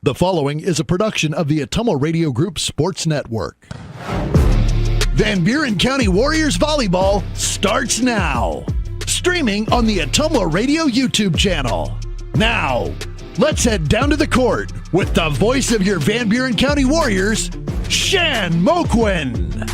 The following is a production of the Ottumwa Radio Group Sports Network. Van Buren County Warriors Volleyball starts now. Streaming on the Ottumwa Radio YouTube channel. Now, let's head down to the court with the voice of your Van Buren County Warriors, Shan Moquin.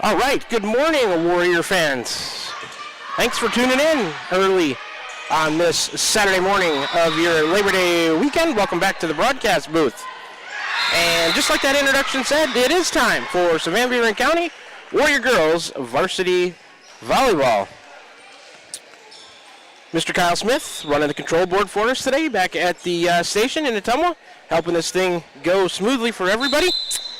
All right, good morning, Warrior fans. Thanks for tuning in early on this Saturday morning of your Labor Day weekend. Welcome back to the broadcast booth. And just like that introduction said, it is time for some Van Buren County Warrior Girls Varsity Volleyball. Mr. Kyle Smith running the control board for us today back at the station in Ottumwa, helping this thing go smoothly for everybody.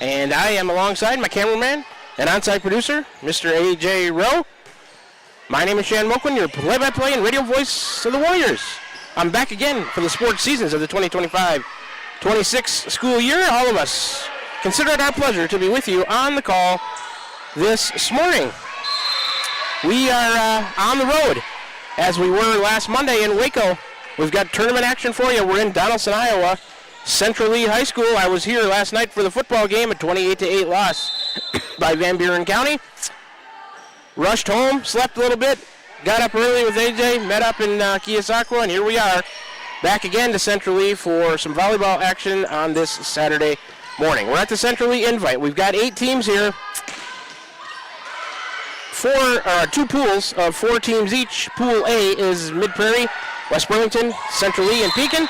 And I am alongside my cameraman and on-site producer, Mr. A.J. Rowe. My name is Shan Moquin, your play-by-play and radio voice of the Warriors. I'm back again for the sports seasons of the 2025-26 school year. All of us consider it our pleasure to be with you on the call this morning. We are on the road, as we were last Monday in Waco. We've got tournament action for you. We're in Donaldson, Iowa. Central Lee High School. I was here last night for the football game, a 28-8 loss by Van Buren County. Rushed home, slept a little bit, got up early with AJ, met up in Keosauqua, and here we are back again to Central Lee for some volleyball action on this Saturday morning. We're at the Central Lee Invite. We've got 8 teams here, 2 pools of 4 teams each. Pool A is Mid-Prairie, West Burlington, Central Lee, and Pekin.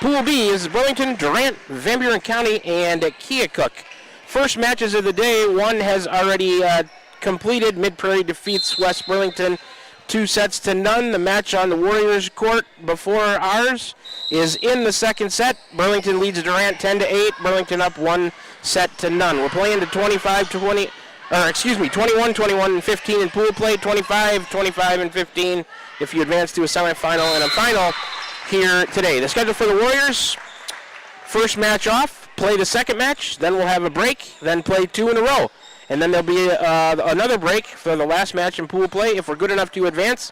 Pool B is Burlington, Durant, Van Buren County, and Keokuk. First matches of the day, one has already completed. Mid-Prairie defeats West Burlington 2-0. The match on the Warriors court before ours is in the second set. Burlington leads Durant 10-8. Burlington up 1-0. We're playing to 21, 21, and 15 in pool play, 25, 25, and 15 if you advance to a semifinal and a final here today. The schedule for the Warriors: first match off, play the second match, then we'll have a break, then play 2 in a row. And then there'll be another break for the last match in pool play if we're good enough to advance.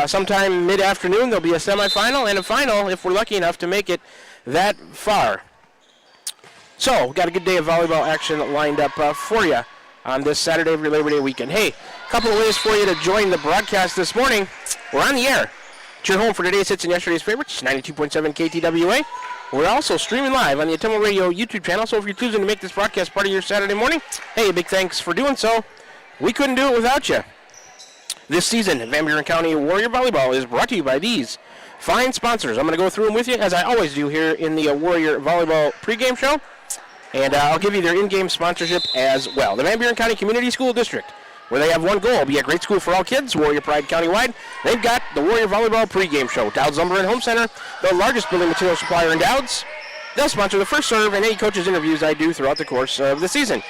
Sometime mid-afternoon there'll be a semifinal and a final if we're lucky enough to make it that far. So, we've got a good day of volleyball action lined up for you on this Saturday of your Labor Day weekend. Hey, a couple of ways for you to join the broadcast this morning. We're on the air. It's your home for today's hits and yesterday's favorites, 92.7 KTWA. We're also streaming live on the Ottumwa Radio YouTube channel, so if you're choosing to make this broadcast part of your Saturday morning, hey, a big thanks for doing so. We couldn't do it without you. This season, Van Buren County Warrior Volleyball is brought to you by these fine sponsors. I'm going to go through them with you, as I always do here in the Warrior Volleyball pregame show, and I'll give you their in-game sponsorship as well. The Van Buren County Community School District, where they have one goal: be a great school for all kids, Warrior Pride countywide. They've got the Warrior Volleyball pregame show. Dowd's Lumber and Home Center, the largest building material supplier in Dowd's. They'll sponsor the first serve and any coaches' interviews I do throughout the course of the season.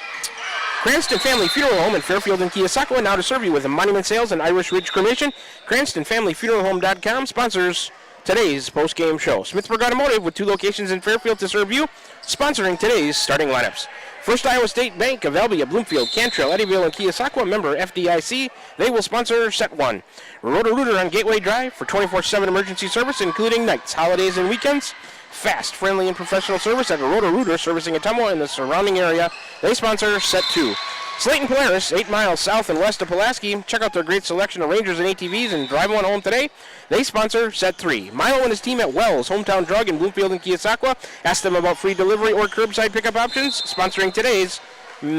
Cranston Family Funeral Home in Fairfield and Keosauqua, now to serve you with a monument sales and Irish Ridge cremation. CranstonFamilyFuneralHome.com sponsors today's post-game show. Smithburg Automotive, with 2 locations in Fairfield to serve you, sponsoring today's starting lineups. First Iowa State Bank of Albia, Bloomfield, Cantrell, Eddyville, and Keosauqua, member FDIC. They will sponsor set 1. Roto-Rooter on Gateway Drive for 24/7 emergency service, including nights, holidays, and weekends. Fast, friendly, and professional service at Roto-Rooter, servicing Ottumwa and the surrounding area. They sponsor set 2. Slayton Polaris, 8 miles south and west of Pulaski. Check out their great selection of Rangers and ATVs and drive one home today. They sponsor set 3. Milo and his team at Wells, Hometown Drug in Bloomfield and Keosauqua. Ask them about free delivery or curbside pickup options, sponsoring today's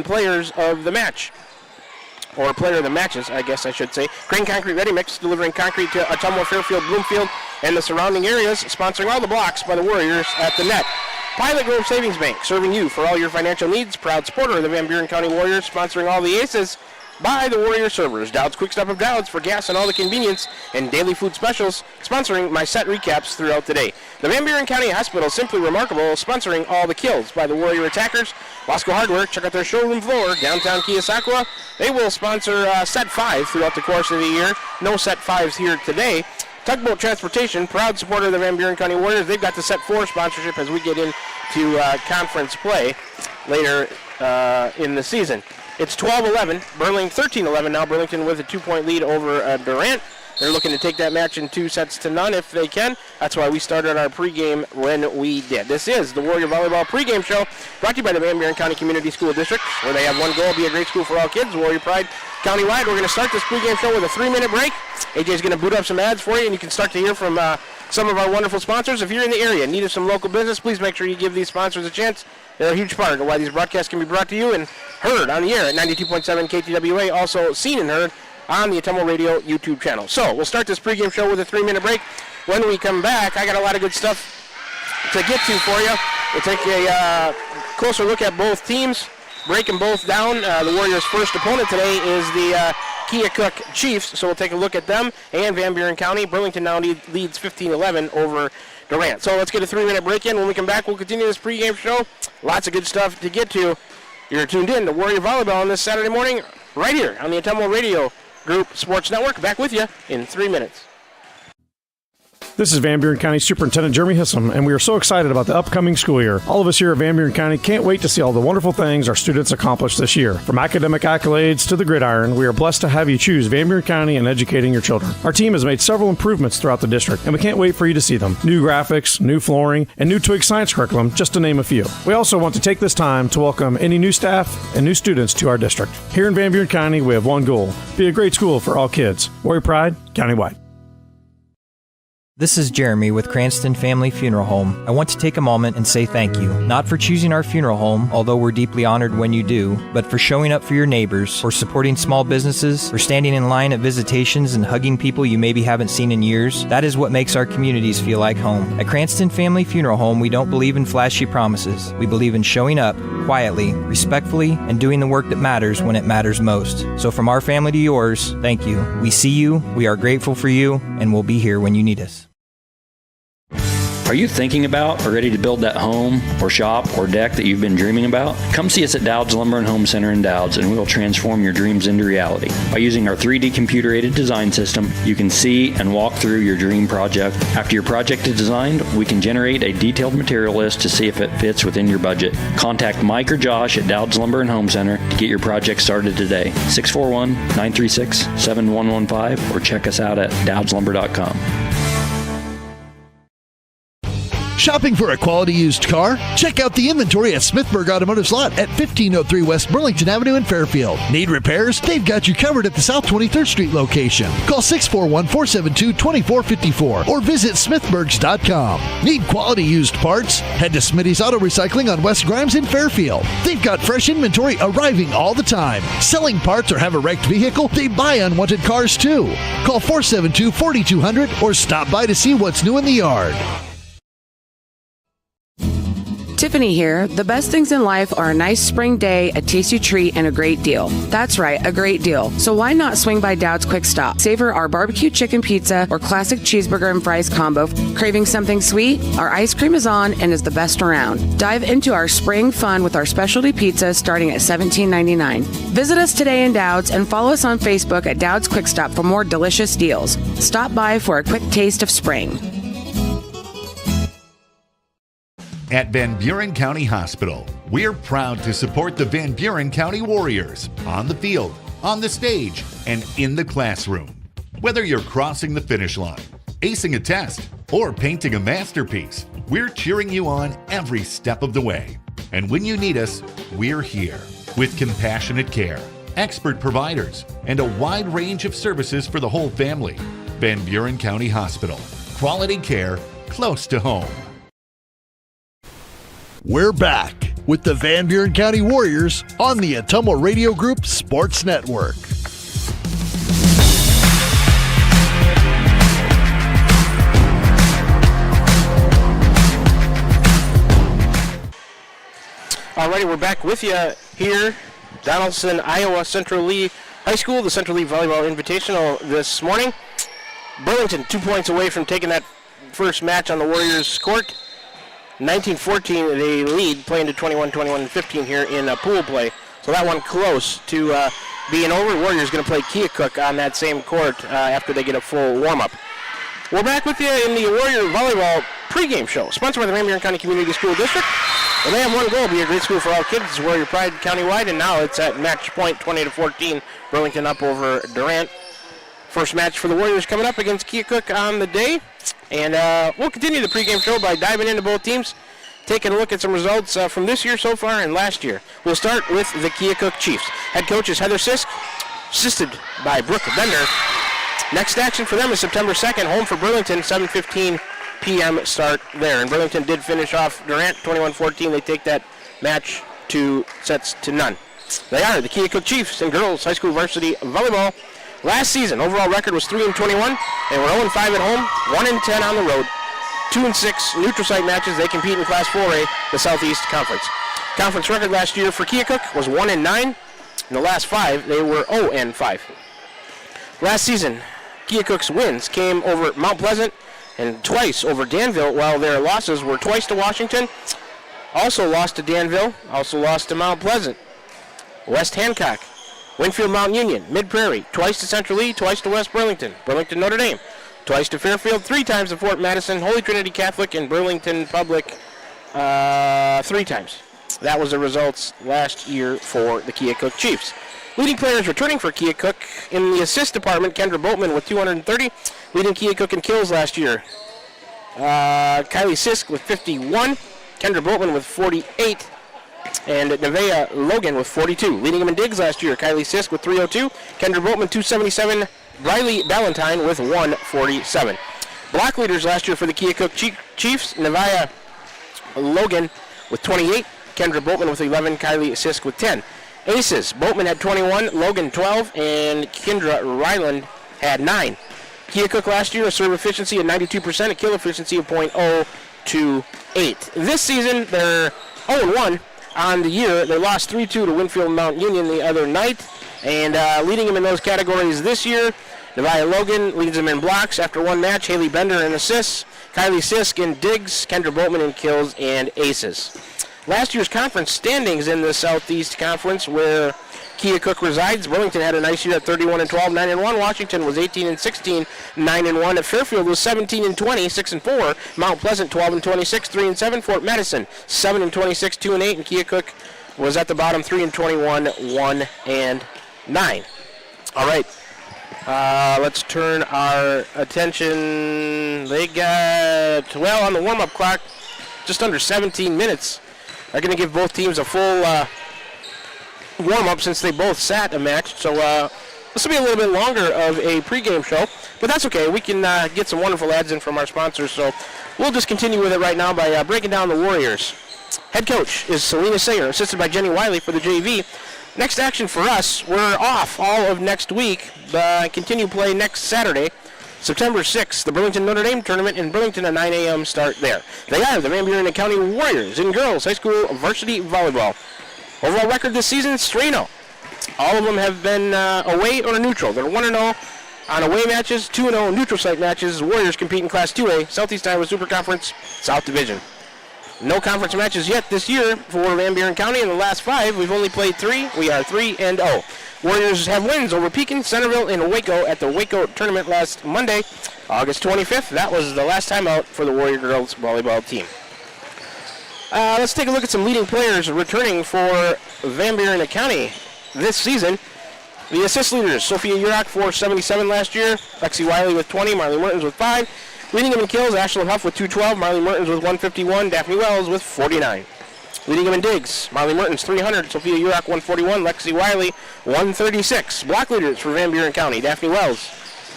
players of the match. Or player of the matches, I guess I should say. Crane Concrete Ready Mix, delivering concrete to Ottumwa, Fairfield, Bloomfield, and the surrounding areas, sponsoring all the blocks by the Warriors at the net. Pilot Grove Savings Bank, serving you for all your financial needs. Proud supporter of the Van Buren County Warriors, sponsoring all the aces by the Warrior servers. Dowd's Quick Stop of Dowd's for gas and all the convenience and daily food specials, sponsoring my set recaps throughout the day. The Van Buren County Hospital, Simply Remarkable, sponsoring all the kills by the Warrior attackers. Wasco Hardware, check out their showroom floor, downtown Keosauqua. They will sponsor set 5 throughout the course of the year. No set 5s here today. Tugboat Transportation, proud supporter of the Van Buren County Warriors. They've got the Set 4 sponsorship as we get into conference play later in the season. It's 12-11. Burlington 13-11 now. Burlington with a 2-point lead over Durant. They're looking to take that match in 2-0 if they can. That's why we started our pregame when we did. This is the Warrior Volleyball pregame show brought to you by the Van Buren County Community School District, where they have one goal, be a great school for all kids, Warrior Pride countywide. We're going to start this pregame show with a 3-minute break. AJ's going to boot up some ads for you, and you can start to hear from some of our wonderful sponsors. If you're in the area and need some local business, please make sure you give these sponsors a chance. They're a huge part of why these broadcasts can be brought to you and heard on the air at 92.7 KTWA, also seen and heard on the Ottumwa Radio YouTube channel. So we'll start this pregame show with a 3-minute break. When we come back, I got a lot of good stuff to get to for you. We'll take a closer look at both teams, break them both down. The Warriors' first opponent today is the Keokuk Chiefs, so we'll take a look at them and Van Buren County. Burlington now leads 15-11 over Durant. So let's get a 3-minute break in. When we come back, we'll continue this pregame show. Lots of good stuff to get to. You're tuned in to Warrior Volleyball on this Saturday morning right here on the Ottumwa Radio Group Sports Network. Back with you in 3 minutes. This is Van Buren County Superintendent Jeremy Hissam, and we are so excited about the upcoming school year. All of us here at Van Buren County can't wait to see all the wonderful things our students accomplish this year. From academic accolades to the gridiron, we are blessed to have you choose Van Buren County in educating your children. Our team has made several improvements throughout the district, and we can't wait for you to see them. New graphics, new flooring, and new Twig science curriculum, just to name a few. We also want to take this time to welcome any new staff and new students to our district. Here in Van Buren County, we have one goal: be a great school for all kids. Warrior Pride, countywide. This is Jeremy with Cranston Family Funeral Home. I want to take a moment and say thank you, not for choosing our funeral home, although we're deeply honored when you do, but for showing up for your neighbors, for supporting small businesses, for standing in line at visitations and hugging people you maybe haven't seen in years. That is what makes our communities feel like home. At Cranston Family Funeral Home, we don't believe in flashy promises. We believe in showing up quietly, respectfully, and doing the work that matters when it matters most. So from our family to yours, thank you. We see you, we are grateful for you, and we'll be here when you need us. Are you thinking about or ready to build that home or shop or deck that you've been dreaming about? Come see us at Dowd's Lumber and Home Center in Dowd's, and we will transform your dreams into reality. By using our 3D computer-aided design system, you can see and walk through your dream project. After your project is designed, we can generate a detailed material list to see if it fits within your budget. Contact Mike or Josh at Dowd's Lumber and Home Center to get your project started today. 641-936-7115 or check us out at dowdslumber.com. Shopping for a quality used car? Check out the inventory at Smithburg Automotive Lot at 1503 West Burlington Avenue in Fairfield. Need repairs? They've got you covered at the South 23rd Street location. Call 641-472-2454 or visit smithburgs.com. Need quality used parts? Head to Smitty's Auto Recycling on West Grimes in Fairfield. They've got fresh inventory arriving all the time. Selling parts or have a wrecked vehicle? They buy unwanted cars too. Call 472-4200 or stop by to see what's new in the yard. Tiffany here. The best things in life are a nice spring day, a tasty treat, and a great deal. That's right, a great deal. So why not swing by Dowd's Quick Stop? Savor our barbecue chicken pizza or classic cheeseburger and fries combo. Craving something sweet? Our ice cream is on and is the best around. Dive into our spring fun with our specialty pizza starting at $17.99. Visit us today in Dowd's and follow us on Facebook at Dowd's Quick Stop for more delicious deals. Stop by for a quick taste of spring. At Van Buren County Hospital, we're proud to support the Van Buren County Warriors on the field, on the stage, and in the classroom. Whether you're crossing the finish line, acing a test, or painting a masterpiece, we're cheering you on every step of the way. And when you need us, we're here with compassionate care, expert providers, and a wide range of services for the whole family. Van Buren County Hospital. Quality care close to home. We're back with the Van Buren County Warriors on the Ottumwa Radio Group Sports Network. Alrighty, we're back with you here, Donaldson, Iowa, Central Lee High School, the Central Lee Volleyball Invitational this morning. Burlington 2 points away from taking that first match on the Warriors' court. 19-14, they lead, playing to 21-15 here in pool play. So that one close to being over. Warriors going to play Keokuk on that same court after they get a full warm-up. We're back with you in the Warrior Volleyball pregame show, sponsored by the Van Buren County Community School District. And they have one goal, be a great school for all kids. It's Warrior Pride countywide, and now it's at match point, 20-14. Burlington up over Durant. First match for the Warriors coming up against Keokuk on the day. And we'll continue the pregame show by diving into both teams, taking a look at some results from this year so far and last year. We'll start with the Keokuk Chiefs. Head coach is Heather Sisk, assisted by Brooke Bender. Next action for them is September 2nd, home for Burlington, 7:15 p.m. start there. And Burlington did finish off Durant 21-14. They take that match 2-0. They are the Keokuk Chiefs in girls high school varsity volleyball. Last season, overall record was 3-21. They were 0-5 at home, 1-10 on the road, 2-6 neutral site matches. They compete in Class 4A, the Southeast Conference. Conference record last year for Keokuk was 1-9. In the last 5, they were 0-5. Last season, Keokuk's wins came over Mount Pleasant and twice over Danville, while their losses were twice to Washington, also lost to Danville, also lost to Mount Pleasant, West Hancock, Winfield Mount Union, Mid-Prairie, twice to Central Lee, twice to West Burlington, Burlington Notre Dame, twice to Fairfield, 3 times to Fort Madison, Holy Trinity Catholic, and Burlington Public 3 times. That was the results last year for the Keokuk Chiefs. Leading players returning for Keokuk in the assist department, Kendra Boatman with 230, leading Keokuk in kills last year. Kylie Sisk with 51, Kendra Boatman with 48, and Nevaeh Logan with 42. Leading them in digs last year, Kylie Sisk with 302, Kendra Boatman 277, Riley Ballantyne with 147. Block leaders last year for the Keokuk Chiefs, Nevaeh Logan with 28, Kendra Boatman with 11, Kylie Sisk with 10. Aces, Boatman had 21, Logan 12, and Kendra Ryland had 9. Keokuk last year, a serve efficiency of 92%, a kill efficiency of .028. This season, they're 0-1 on the year. They lost 3-2 to Winfield Mount Union the other night, and leading them in those categories this year, Nevaeh Logan leads them in blocks after one match, Haley Bender in assists, Kylie Sisk in digs, Kendra Boatman in kills and aces. Last year's conference standings in the Southeast Conference, where Keokuk resides, Burlington had a nice year at 31-12, 9-1. Washington was 18-16, 9-1. Fairfield was 17-20, 6-4. Mount Pleasant 12-26, 3-7. Fort Madison 7-26, 2-8. And Keokuk was at the bottom, 3-21, 1-9. All right. Let's turn our attention. They got, well, on the warm-up clock, just under 17 minutes. They're going to give both teams a full warm-up since they both sat a match. So this will be a little bit longer of a pregame show, but that's okay. We can get some wonderful ads in from our sponsors. So we'll just continue with it right now by breaking down the Warriors. Head coach is Selena Sayer, assisted by Jenny Wiley for the JV. Next action for us, we're off all of next week. Continue play next Saturday, September 6th, the Burlington Notre Dame Tournament in Burlington, a 9 a.m. start there. They are the Van Buren County Warriors in girls high school varsity volleyball. Overall record this season, 3-0. All of them have been away or neutral. They're 1-0 on away matches, 2-0 neutral site matches. Warriors compete in Class 2A, Southeast Iowa Super Conference, South Division. No conference matches yet this year for Van Buren County. In the last 5, we've only played 3. We are 3-0. Warriors have wins over Pekin, Centerville, and Waco at the Waco tournament last Monday, August 25th. That was the last time out for the Warrior girls volleyball team. Let's take a look at some leading players returning for Van Buren County this season. The assist leaders, Sophia Urach, 477 last year, Lexi Wiley with 20, Marley Mertens with 5. Leading them in kills, Ashlyn Huff with 212, Marley Mertens with 151, Daphne Wells with 49. Leading them in digs, Marley Mertens 300, Sophia Urach 141, Lexi Wiley 136. Block leaders for Van Buren County, Daphne Wells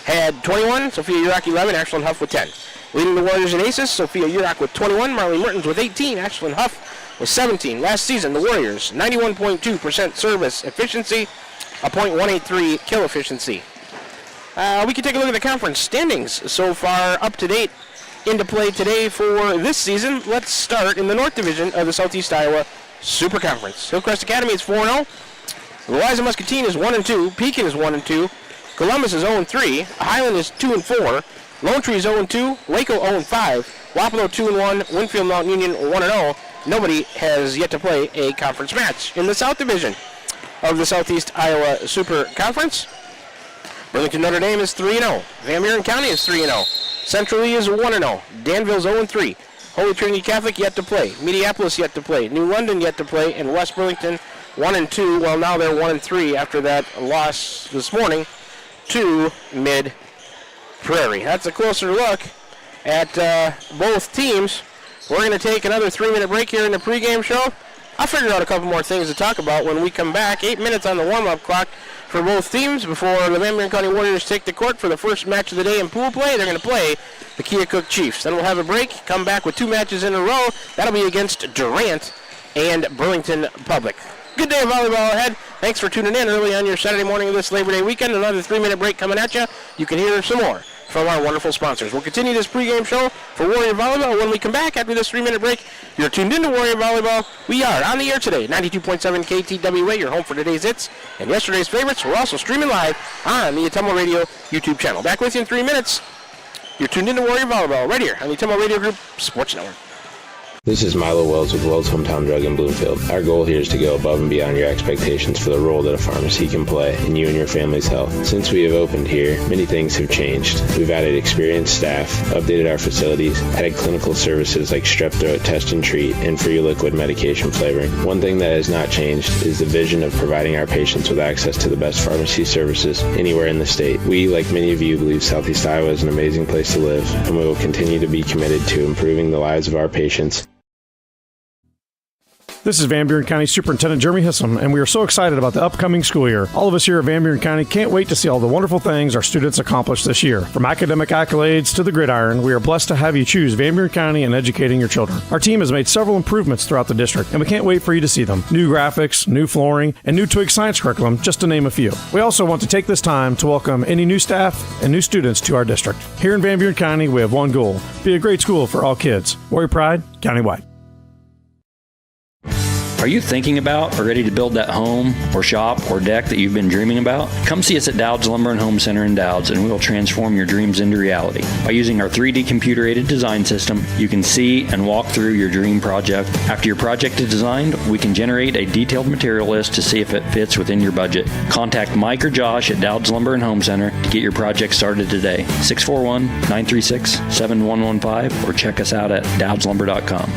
had 21, Sophia Urach 11, Ashlyn Huff with 10. Leading the Warriors in aces, Sophia Urach with 21, Marley Mertens with 18, Ashlyn Huff with 17. Last season, the Warriors, 91.2% service efficiency, a .183 kill efficiency. We can take a look at the conference standings so far up to date into play today for this season. Let's start in the North Division of the Southeast Iowa Super Conference. Hillcrest Academy is 4-0. Louisa Muscatine is 1-2. Pekin is 1-2. Columbus is 0-3. Highland is 2-4. Lone Tree is 0-2. Waco 0-5. Wapello 2-1. Winfield Mount Union 1-0. Nobody has yet to play a conference match. In the South Division of the Southeast Iowa Super Conference, Burlington Notre Dame is 3-0. Van Buren County is 3-0. Central Lee is 1-0. Danville's 0-3. Holy Trinity Catholic yet to play. Mediapolis yet to play. New London yet to play. And West Burlington 1-2. Well, now they're 1-3 after that loss this morning to Mid-Prairie. That's a closer look at both teams. We're going to take another 3-minute break here in the pregame show. I'll figure out a couple more things to talk about when we come back. 8 minutes on the warm-up clock for both teams before the Van Buren County Warriors take the court for the first match of the day in pool play. They're going to play the Keokuk Chiefs. Then we'll have a break, come back with 2 matches in a row. That'll be against Durant and Burlington Public. Good day of volleyball ahead. Thanks for tuning in early on your Saturday morning of this Labor Day weekend. Another 3-minute break coming at you. You can hear some more from our wonderful sponsors. We'll continue this pregame show for Warrior Volleyball when we come back after this 3-minute break. You're tuned into Warrior Volleyball. We are on the air today, 92.7 KTWA, your home for today's hits and yesterday's favorites. We're also streaming live on the Ottumwa Radio YouTube channel. Back with you in 3 minutes. You're tuned into Warrior Volleyball right here on the Ottumwa Radio Group Sports Network. This is Milo Wells with Wells Hometown Drug in Bloomfield. Our goal here is to go above and beyond your expectations for the role that a pharmacy can play in you and your family's health. Since we have opened here, many things have changed. We've added experienced staff, updated our facilities, added clinical services like strep throat test and treat, and free liquid medication flavoring. One thing that has not changed is the vision of providing our patients with access to the best pharmacy services anywhere in the state. We, like many of you, believe Southeast Iowa is an amazing place to live, and we will continue to be committed to improving the lives of our patients. This is Van Buren County Superintendent Jeremy Hissom, and we are so excited about the upcoming school year. All of us here at Van Buren County can't wait to see all the wonderful things our students accomplish this year. From academic accolades to the gridiron, we are blessed to have you choose Van Buren County in educating your children. Our team has made several improvements throughout the district, and we can't wait for you to see them. New graphics, new flooring, and new Twig science curriculum, just to name a few. We also want to take this time to welcome any new staff and new students to our district. Here in Van Buren County, we have one goal: be a great school for all kids. Warrior Pride, countywide. Are you thinking about or ready to build that home or shop or deck that you've been dreaming about? Come see us at Dowd's Lumber and Home Center in Dowd's, and we will transform your dreams into reality. By using our 3D computer-aided design system, you can see and walk through your dream project. After your project is designed, we can generate a detailed material list to see if it fits within your budget. Contact Mike or Josh at Dowd's Lumber and Home Center to get your project started today. 641-936-7115 or check us out at dowdslumber.com.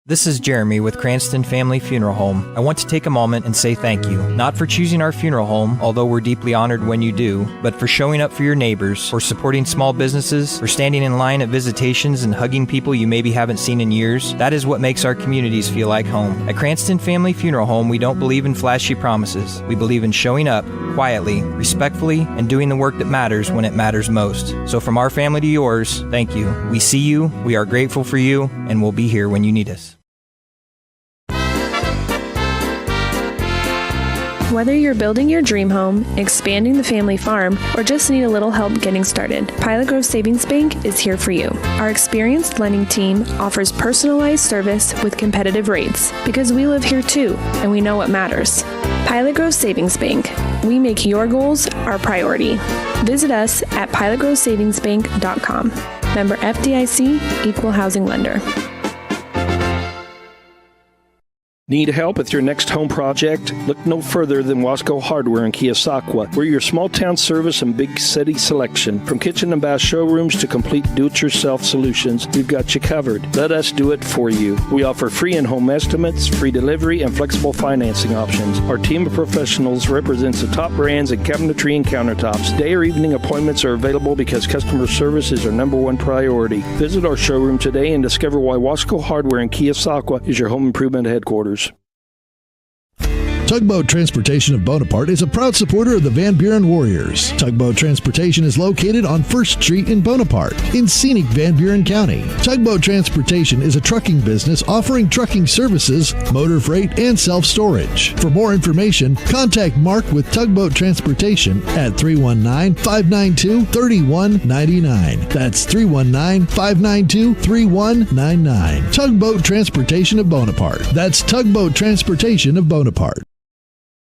This is Jeremy with Cranston Family Funeral Home. I want to take a moment and say thank you, not for choosing our funeral home, although we're deeply honored when you do, but for showing up for your neighbors, for supporting small businesses, for standing in line at visitations and hugging people you maybe haven't seen in years. That is what makes our communities feel like home. At Cranston Family Funeral Home, we don't believe in flashy promises. We believe in showing up quietly, respectfully, and doing the work that matters when it matters most. So from our family to yours, thank you. We see you, we are grateful for you, and we'll be here when you need us. Whether you're building your dream home, expanding the family farm, or just need a little help getting started, Pilot Grove Savings Bank is here for you. Our experienced lending team offers personalized service with competitive rates because we live here too, and we know what matters. Pilot Grove Savings Bank. We make your goals our priority. Visit us at pilotgrovesavingsbank.com. Member FDIC, Equal Housing Lender. Need help with your next home project? Look no further than Wasco Hardware in Keosauqua. We're your small town service and big city selection. From kitchen and bath showrooms to complete do-it-yourself solutions, we've got you covered. Let us do it for you. We offer free in-home estimates, free delivery, and flexible financing options. Our team of professionals represents the top brands in cabinetry and countertops. Day or evening appointments are available because customer service is our number one priority. Visit our showroom today and discover why Wasco Hardware in Keosauqua is your home improvement headquarters. Tugboat Transportation of Bonaparte is a proud supporter of the Van Buren Warriors. Tugboat Transportation is located on 1st Street in Bonaparte, in scenic Van Buren County. Tugboat Transportation is a trucking business offering trucking services, motor freight, and self-storage. For more information, contact Mark with Tugboat Transportation at 319-592-3199. That's 319-592-3199. Tugboat Transportation of Bonaparte. That's Tugboat Transportation of Bonaparte.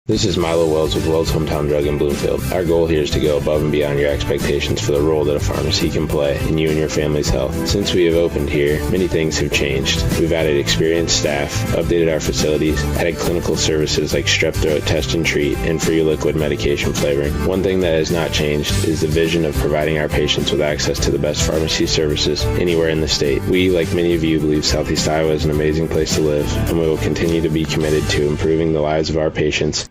This is Milo Wells with Wells Hometown Drug in Bloomfield. Our goal here is to go above and beyond your expectations for the role that a pharmacy can play in you and your family's health. Since we have opened here, many things have changed. We've added experienced staff, updated our facilities, added clinical services like strep throat test and treat, and free liquid medication flavoring. One thing that has not changed is the vision of providing our patients with access to the best pharmacy services anywhere in the state. We, like many of you, believe Southeast Iowa is an amazing place to live, and we will continue to be committed to improving the lives of our patients.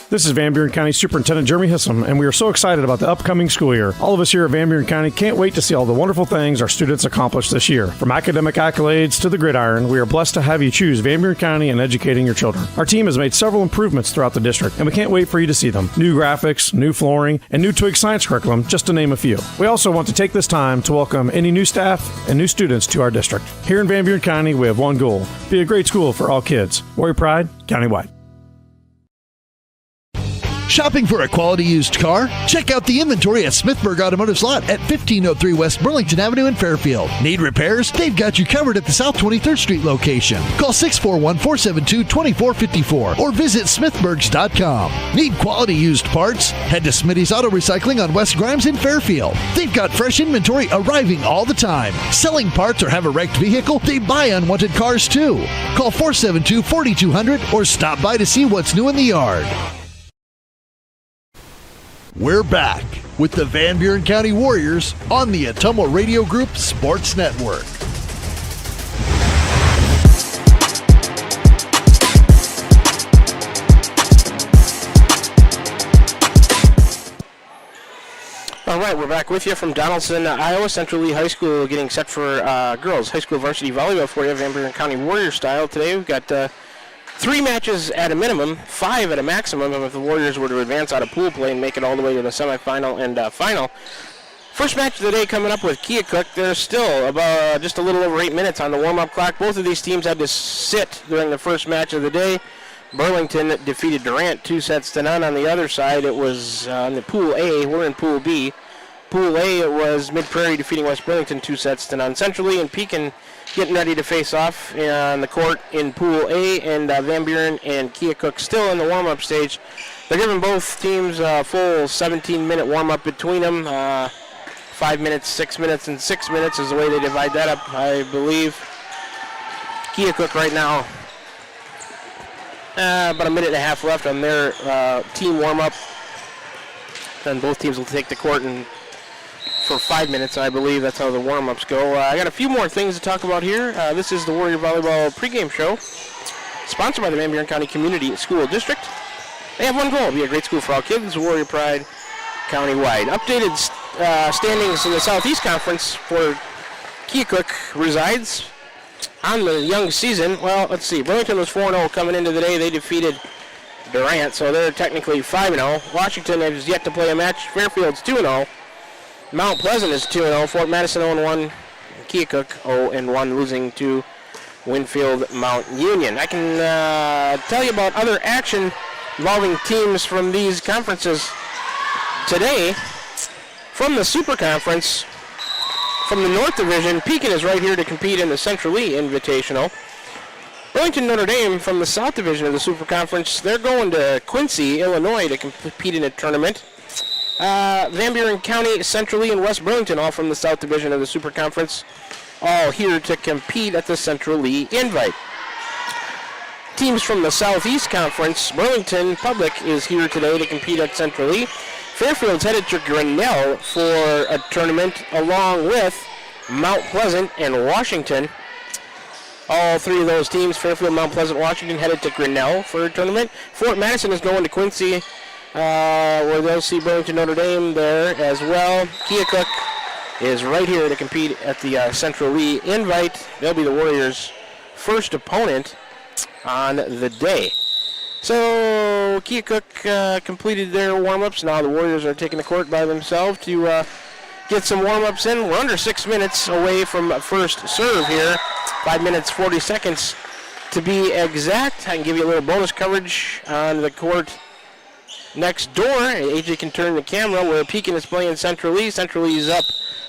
This is Van Buren County Superintendent Jeremy Hissam, and we are so excited about the upcoming school year. All of us here at Van Buren County can't wait to see all the wonderful things our students accomplish this year. From academic accolades to the gridiron, we are blessed to have you choose Van Buren County in educating your children. Our team has made several improvements throughout the district, and we can't wait for you to see them. New graphics, new flooring, and new Twig science curriculum, just to name a few. We also want to take this time to welcome any new staff and new students to our district. Here in Van Buren County, we have one goal: be a great school for all kids. Warrior Pride, countywide. Shopping for a quality used car? Check out the inventory at Smithburg Automotive's lot at 1503 West Burlington Avenue in Fairfield. Need repairs? They've got you covered at the South 23rd Street location. Call 641-472-2454 or visit smithburgs.com. Need quality used parts? Head to Smitty's Auto Recycling on West Grimes in Fairfield. They've got fresh inventory arriving all the time. Selling parts or have a wrecked vehicle? They buy unwanted cars too. Call 472-4200 or stop by to see what's new in the yard. We're back with the Van Buren County Warriors on the Ottumwa Radio Group Sports Network. All right, we're back with you from Donaldson, Iowa. Central Lee High School getting set for girls high school varsity volleyball for you, Van Buren County Warrior style. Today we've got 3 matches at a minimum, 5 at a maximum, if the Warriors were to advance out of pool play and make it all the way to the semifinal and final. First match of the day coming up with Keokuk. There's still about just a little over 8 minutes on the warm-up clock. Both of these teams had to sit during the first match of the day. Burlington defeated Durant 2-0. On the other side, it was in the Pool A. We're in Pool B. Pool A, it was Mid-Prairie defeating West Burlington 2-0. Central Lee and Pekin getting ready to face off on the court in Pool A, and Van Buren and Keokuk still in the warm-up stage. They're giving both teams a full 17-minute warm-up between them. 5 minutes, 6 minutes, and 6 minutes is the way they divide that up, I believe. Keokuk right now, about a minute and a half left on their team warm-up. Then both teams will take the court for 5 minutes, I believe. That's how the warm-ups go. I got a few more things to talk about here. This is the Warrior Volleyball pregame show, sponsored by the Van Buren County Community School District. They have one goal: be a great school for all kids. Warrior Pride, countywide. Updated standings in the Southeast Conference for Keokuk resides on the young season. Well, let's see. Burlington was 4-0 coming into the day. They defeated Durant, so they're technically 5-0. Washington has yet to play a match. Fairfield's 2-0. Mount Pleasant is 2-0. Fort Madison 0-1. Keokuk 0-1, losing to Winfield Mount Union. I can tell you about other action involving teams from these conferences today. From the Super Conference, from the North Division, Pekin is right here to compete in the Central Lee Invitational. Burlington Notre Dame from the South Division of the Super Conference, they're going to Quincy, Illinois to compete in a tournament. Van Buren County, Central Lee, and West Burlington, all from the South Division of the Super Conference, all here to compete at the Central Lee Invite. Teams from the Southeast Conference, Burlington Public is here today to compete at Central Lee. Fairfield's headed to Grinnell for a tournament along with Mount Pleasant and Washington. All 3 of those teams, Fairfield, Mount Pleasant, Washington, headed to Grinnell for a tournament. Fort Madison is going to Quincy, where they'll see Burlington Notre Dame there as well. Keokuk is right here to compete at the Central Lee Invite. They'll be the Warriors' first opponent on the day. So Keokuk completed their warm-ups. Now the Warriors are taking the court by themselves to get some warm-ups in. We're under 6 minutes away from first serve here. 5 minutes, 40 seconds to be exact. I can give you a little bonus coverage on the court next door. AJ can turn the camera where Pekin is playing Central Lee. Central Lee is up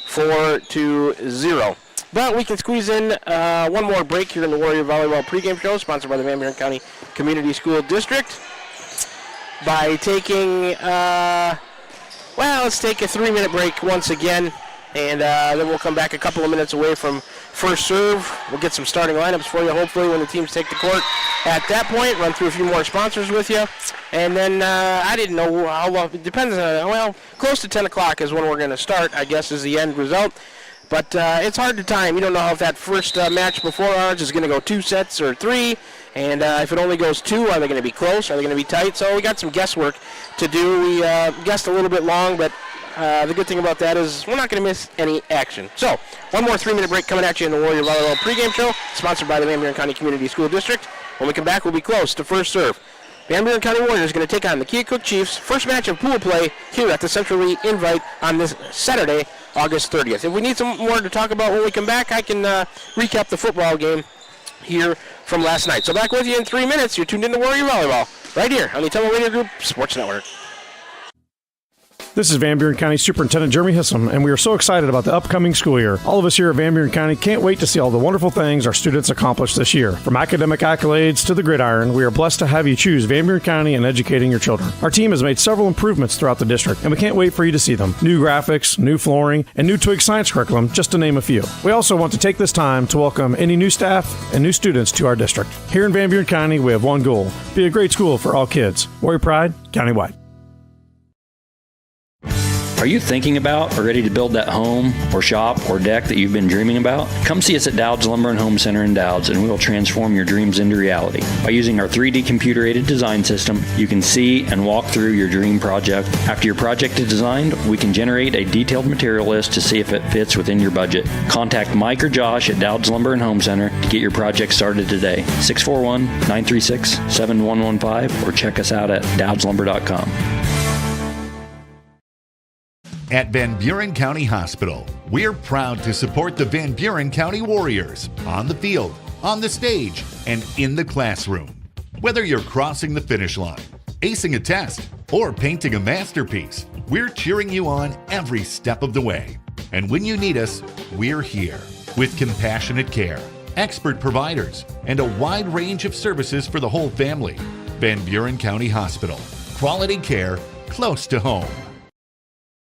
4-0. But we can squeeze in one more break here in the Warrior Volleyball pregame show, sponsored by the Van Buren County Community School District, by taking, let's take a 3-minute break once again, and then we'll come back a couple of minutes away from first serve. We'll get some starting lineups for you, hopefully, when the teams take the court. At that point, run through a few more sponsors with you, and then I didn't know how long. It depends on, close to 10 o'clock is when we're going to start, I guess, is the end result. But it's hard to time. You don't know if that first match before ours is going to go 2 sets or 3. And if it only goes 2, are they going to be close? Are they going to be tight? So we got some guesswork to do. We guessed a little bit long, but the good thing about that is we're not going to miss any action. So one more 3-minute break coming at you in the Warrior Volleyball pregame show, sponsored by the Van Buren County Community School District. When we come back, we'll be close to first serve. Van Buren County Warriors is going to take on the Keokuk Chiefs. First match of pool play here at the Central Lee Invite on this Saturday, August 30th. If we need some more to talk about when we come back, I can recap the football game here from last night. So back with you in 3 minutes. You're tuned into Warrior Volleyball right here on the Ottumwa Radio Group Sports Network. This is Van Buren County Superintendent Jeremy Hissom, and we are so excited about the upcoming school year. All of us here at Van Buren County can't wait to see all the wonderful things our students accomplish this year. From academic accolades to the gridiron, we are blessed to have you choose Van Buren County in educating your children. Our team has made several improvements throughout the district, and we can't wait for you to see them. New graphics, new flooring, and new Twig science curriculum, just to name a few. We also want to take this time to welcome any new staff and new students to our district. Here in Van Buren County, we have one goal: be a great school for all kids. Warrior Pride, countywide. Are you thinking about or ready to build that home or shop or deck that you've been dreaming about? Come see us at Dowd's Lumber and Home Center in Dowd's, and we will transform your dreams into reality. By using our 3D computer-aided design system, you can see and walk through your dream project. After your project is designed, we can generate a detailed material list to see if it fits within your budget. Contact Mike or Josh at Dowd's Lumber and Home Center to get your project started today. 641-936-7115 or check us out at dowdslumber.com. At Van Buren County Hospital, we're proud to support the Van Buren County Warriors on the field, on the stage, and in the classroom. Whether you're crossing the finish line, acing a test, or painting a masterpiece, we're cheering you on every step of the way. And when you need us, we're here with compassionate care, expert providers, and a wide range of services for the whole family. Van Buren County Hospital. Quality care close to home.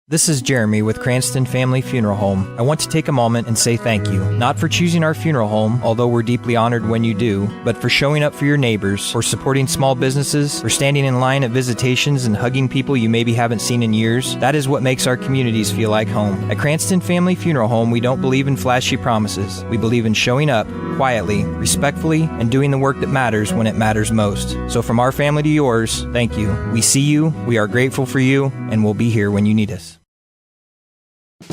This is Jeremy with Cranston Family Funeral Home. I want to take a moment and say thank you, not for choosing our funeral home, although we're deeply honored when you do, but for showing up for your neighbors, for supporting small businesses, for standing in line at visitations and hugging people you maybe haven't seen in years. That is what makes our communities feel like home. At Cranston Family Funeral Home, we don't believe in flashy promises. We believe in showing up quietly, respectfully, and doing the work that matters when it matters most. So from our family to yours, thank you. We see you, we are grateful for you, and we'll be here when you need us.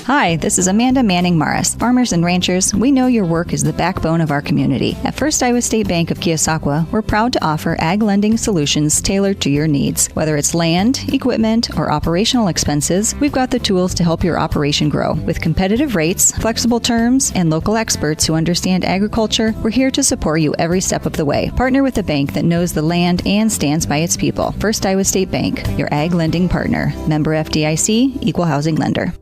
Hi, this is Amanda Manning Morris. Farmers and ranchers, we know your work is the backbone of our community. At First Iowa State Bank of Keosauqua, we're proud to offer ag lending solutions tailored to your needs. Whether it's land, equipment, or operational expenses, we've got the tools to help your operation grow. With competitive rates, flexible terms, and local experts who understand agriculture, we're here to support you every step of the way. Partner with a bank that knows the land and stands by its people. First Iowa State Bank, your ag lending partner. Member FDIC, Equal Housing Lender.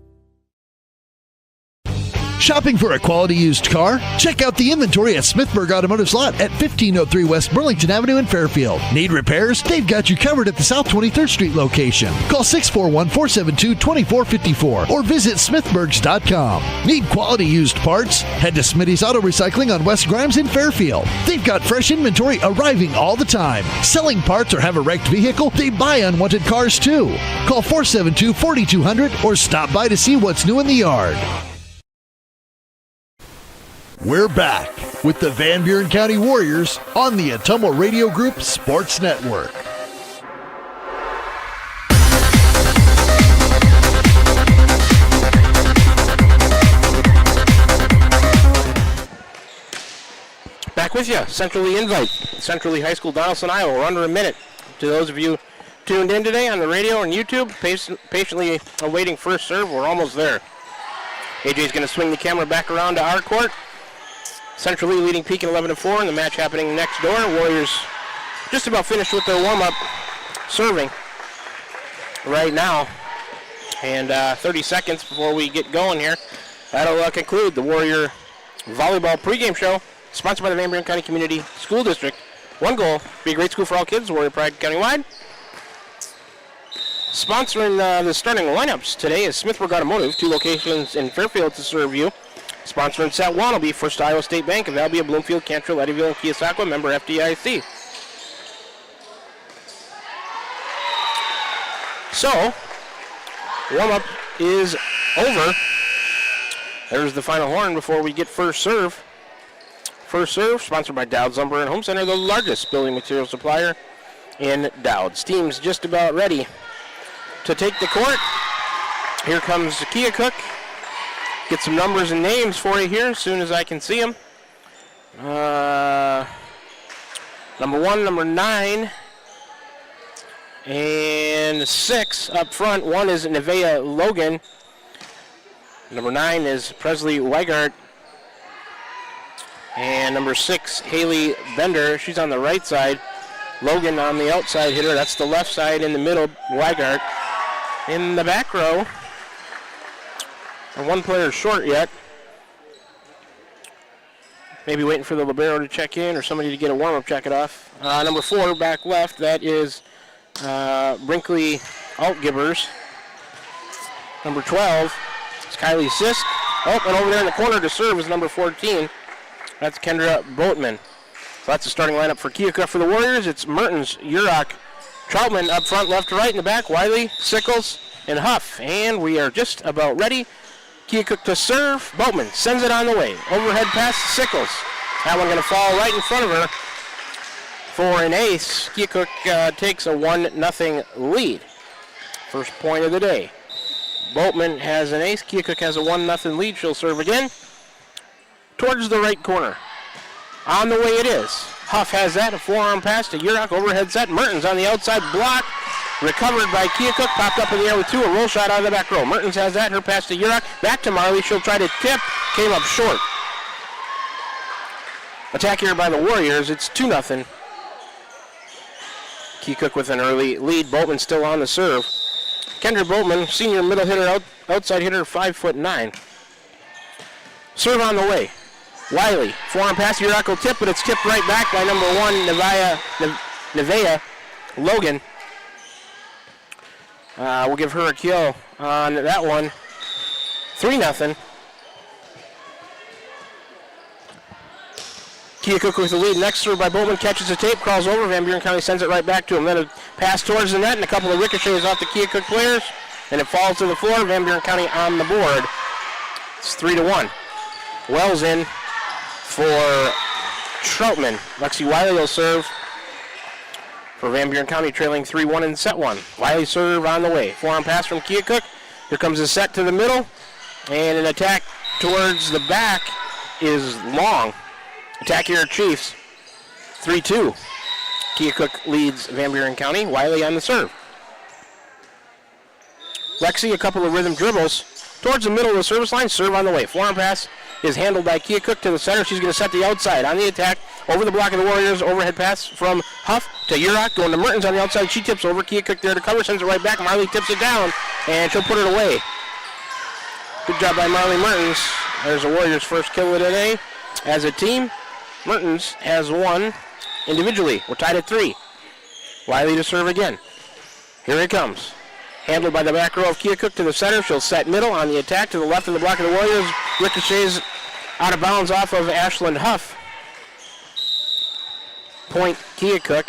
Shopping for a quality used car? Check out the inventory at Smithburg Automotive's lot at 1503 West Burlington Avenue in Fairfield. Need repairs? They've got you covered at the South 23rd Street location. Call 641-472-2454 or visit smithburgs.com. Need quality used parts? Head to Smitty's Auto Recycling on West Grimes in Fairfield. They've got fresh inventory arriving all the time. Selling parts or have a wrecked vehicle? They buy unwanted cars too. Call 472-4200 or stop by to see what's new in the yard. We're back with the Van Buren County Warriors on the Ottumwa Radio Group Sports Network. Back with you, Central Lee Invite, Central Lee High School, Donaldson, Iowa. We're under a minute. To those of you tuned in today on the radio and YouTube, patiently awaiting first serve, we're almost there. AJ's going to swing the camera back around to our court. Central Lee leading Pekin 11-4, and the match happening next door. Warriors just about finished with their warm-up serving right now. And 30 seconds before we get going here. That'll conclude the Warrior Volleyball pregame show, sponsored by the Van Buren County Community School District. One goal, be a great school for all kids, Warrior Pride countywide. Sponsoring the starting lineups today is Smithburg Automotive, 2 locations in Fairfield to serve you. Sponsoring set 1 will be First Iowa State Bank of Albia, Bloomfield, Cantrell, Eddyville, and Keosauqua, member FDIC. So, warm-up is over. There's the final horn before we get first serve. First serve, sponsored by Dowd's Lumber and Home Center, the largest building material supplier in Dowd's. Team's just about ready to take the court. Here comes Keokuk. Get some numbers and names for you here as soon as I can see them. Number 1, number 9, and 6 up front. 1 is Nevaeh Logan. Number 9 is Presley Weigart. And number 6, Haley Bender. She's on the right side. Logan on the outside hitter. That's the left side. In the middle, Weigart. In the back row, and 1 player short yet. Maybe waiting for the libero to check in or somebody to get a warm-up jacket off. Number 4, back left, that is Brinkley Altgibbers. Number 12 is Kylie Sisk. Oh, and over there in the corner to serve is number 14. That's Kendra Boatman. So that's the starting lineup for Keokuk. For the Warriors, it's Mertens, Urach, Troutman up front, left to right. In the back, Wiley, Sickles, and Huff. And we are just about ready. Keokuk to serve. Boatman sends it on the way. Overhead pass to Sickles. That one going to fall right in front of her for an ace. Keokuk takes a 1-0 lead. First point of the day. Boatman has an ace. Keokuk has a 1-0 lead. She'll serve again. Towards the right corner. On the way it is. Huff has that, a forearm pass to Urach, overhead set. Mertens on the outside block. Recovered by Keokuk, popped up in the air with 2, a roll shot out of the back row. Mertens has that, her pass to Urach. Back to Marley, she'll try to tip. Came up short. Attack here by the Warriors, it's 2-0. Keokuk with an early lead. Boatman still on the serve. Kendra Boatman, senior middle hitter, outside hitter, 5'9". Serve on the way. Wiley, forearm pass, Urach will tip, but it's tipped right back by number 1, Nevaeh Logan. We'll give her a kill on that one. 3-0. Keokuk with the lead. Next serve by Bowman, catches the tape, crawls over. Van Buren County sends it right back to him. Then a pass towards the net and a couple of ricochets off the Keokuk players, and it falls to the floor. Van Buren County on the board. It's 3-1. Wells in for Troutman. Lexi Wiley will serve for Van Buren County, trailing 3-1 in set 1. Wiley serve on the way. Forearm pass from Keokuk. Here comes a set to the middle, and an attack towards the back is long. Attack here, Chiefs. 3-2. Keokuk leads Van Buren County. Wiley on the serve. Lexi, a couple of rhythm dribbles towards the middle of the service line. Serve on the way. Forearm pass is handled by Keokuk to the center. She's going to set the outside on the attack. Over the block of the Warriors. Overhead pass from Huff to Urach. Going to Mertens on the outside. She tips over. Keokuk there to cover. Sends it right back. Marley tips it down, and she'll put it away. Good job by Marley Mertens. There's the Warriors' first kill of the day. As a team, Mertens has one individually. We're tied at 3. Wiley to serve again. Here it comes. Handled by the back row of Keokuk to the center. She'll set middle on the attack to the left of the block of the Warriors. Ricochets out of bounds off of Ashland Huff. Point Keokuk.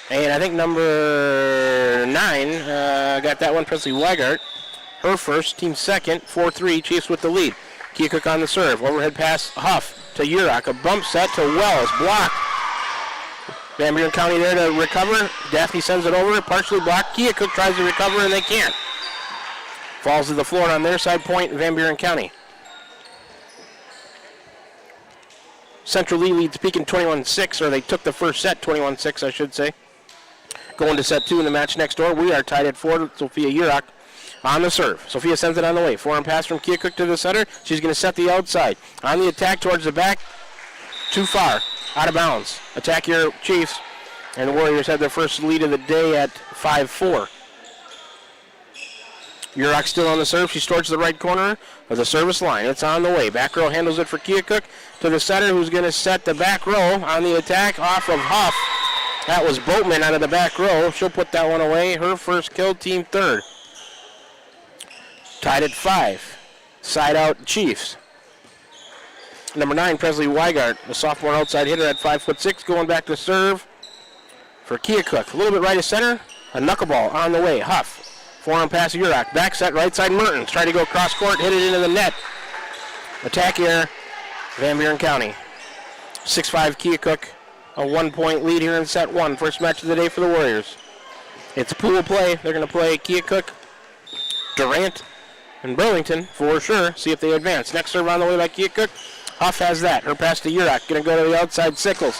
And I think number 9 got that one, Presley Weigart. Her first, team second, 4-3, Chiefs with the lead. Keokuk on the serve. Overhead pass, Huff to Urach. A bump set to Wells. Block. Van Buren County there to recover. Daphne sends it over. Partially blocked. Keokuk tries to recover, and they can't. Falls to the floor on their side. Point, Van Buren County. Central Lee leads Pekin 21-6, or they took the first set, 21-6, I should say. Going to set 2 in the match next door. We are tied at 4. Sophia Urach on the serve. Sophia sends it on the way. Forearm pass from Keokuk to the center. She's going to set the outside. On the attack towards the back. Too far. Out of bounds. Attack here, Chiefs. And the Warriors had their first lead of the day at 5-4. Urach still on the serve. She's towards the right corner of the service line. It's on the way. Back row handles it for Keokuk to the setter, who's going to set the back row on the attack off of Huff. That was Boatman out of the back row. She'll put that one away. Her first kill, team third. Tied at 5. Side out Chiefs. Number 9, Presley Weigart, the sophomore outside hitter at 5'6", going back to serve for Keokuk. A little bit right of center. A knuckleball on the way. Huff. Forearm pass to Urach. Back set right side Mertens. Try to go cross court. Hit it into the net. Attack here. Van Buren County. 6-5 Keokuk. A 1-point lead here in set 1. First match of the day for the Warriors. It's pool play. They're going to play Keokuk, Durant, and Burlington for sure. See if they advance. Next serve on the way by Keokuk. Huff has that. Her pass to Urach. Going to go to the outside Sickles.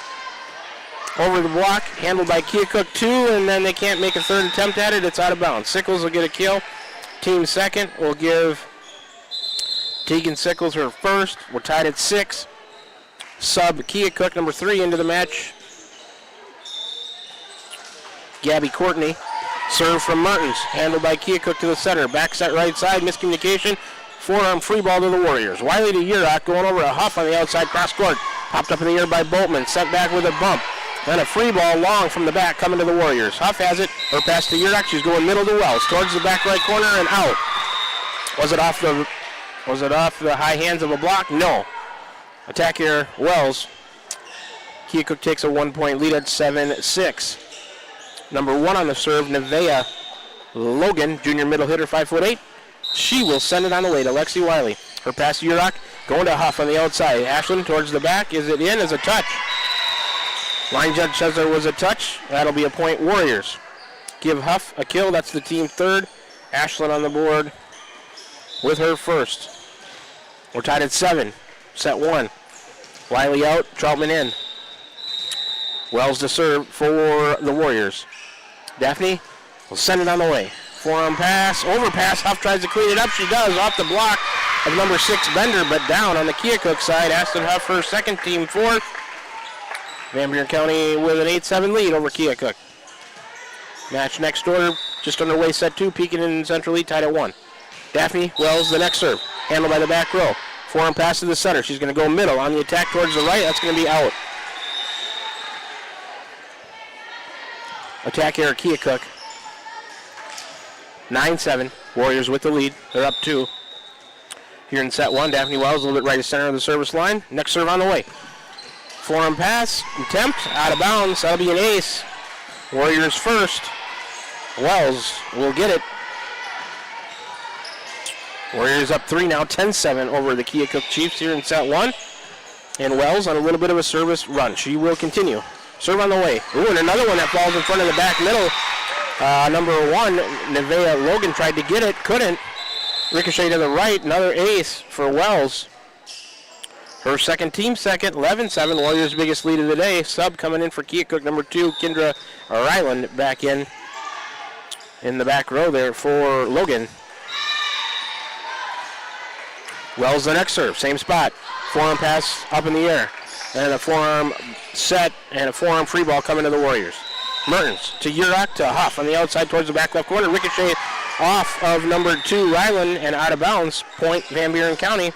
Over the block, handled by Keokuk 2, and then they can't make a third attempt at it. It's out of bounds. Sickles will get a kill. Team second will give Tegan Sickles her first. We're tied at 6. Sub Keokuk, number 3, into the match. Gabby Courtney. Serve from Mertens. Handled by Keokuk to the center. Back set right side. Miscommunication. Forearm free ball to the Warriors. Wiley to Urach, going over a Huff on the outside cross court. Popped up in the air by Boltman. Sent back with a bump. Then a free ball long from the back coming to the Warriors. Huff has it. Her pass to Urach. She's going middle to Wells. Towards the back right corner and out. Was it off the high hands of a block? No. Attack here, Wells. Keokuk takes a 1-point lead at 7-6. Number 1 on the serve, Nevaeh Logan, junior middle hitter, 5'8". She will send it on the way to Lexi Wiley. Her pass to Urach, going to Huff on the outside. Ashland towards the back. Is it in? Is a touch. Line judge says there was a touch. That'll be a point, Warriors. Give Huff a kill. That's the team third. Ashland on the board with her first. We're tied at 7. Set 1. Wiley out. Troutman in. Wells to serve for the Warriors. Daphne will send it on the way. Forearm pass. Overpass. Huff tries to clean it up. She does. Off the block of number 6, Bender, but down on the Keokuk side. Aston Huff, her second, team fourth. Van Buren County with an 8-7 lead over Keokuk. Match next door, just underway, set 2. Pekin and Central Lee tied at 1. Daphne Wells, the next serve. Handled by the back row. Forearm pass to the center. She's going to go middle on the attack towards the right. That's going to be out. Attack here, Keokuk. 9-7. Warriors with the lead. They're up 2. Here in set 1, Daphne Wells a little bit right of center of the service line. Next serve on the way. Forearm pass, attempt, out of bounds. That'll be an ace. Warriors first. Wells will get it. Warriors up 3 now, 10-7 over the Keokuk Chiefs here in set 1. And Wells on a little bit of a service run. She will continue. Serve on the way. Ooh, and another one that falls in front of the back middle. Number 1, Nevaeh Logan tried to get it, couldn't. Ricochet to the right, another ace for Wells. Her second, team second, 11-7, Warriors' biggest lead of the day. Sub coming in for Keokuk, number 2, Kendra Ryland back in the back row there for Logan. Wells the next serve, same spot. Forearm pass up in the air. And a forearm set and a forearm free ball coming to the Warriors. Mertens to Urach to Huff on the outside towards the back left corner. Ricochet off of number 2, Ryland, and out of bounds. Point, Van Buren County.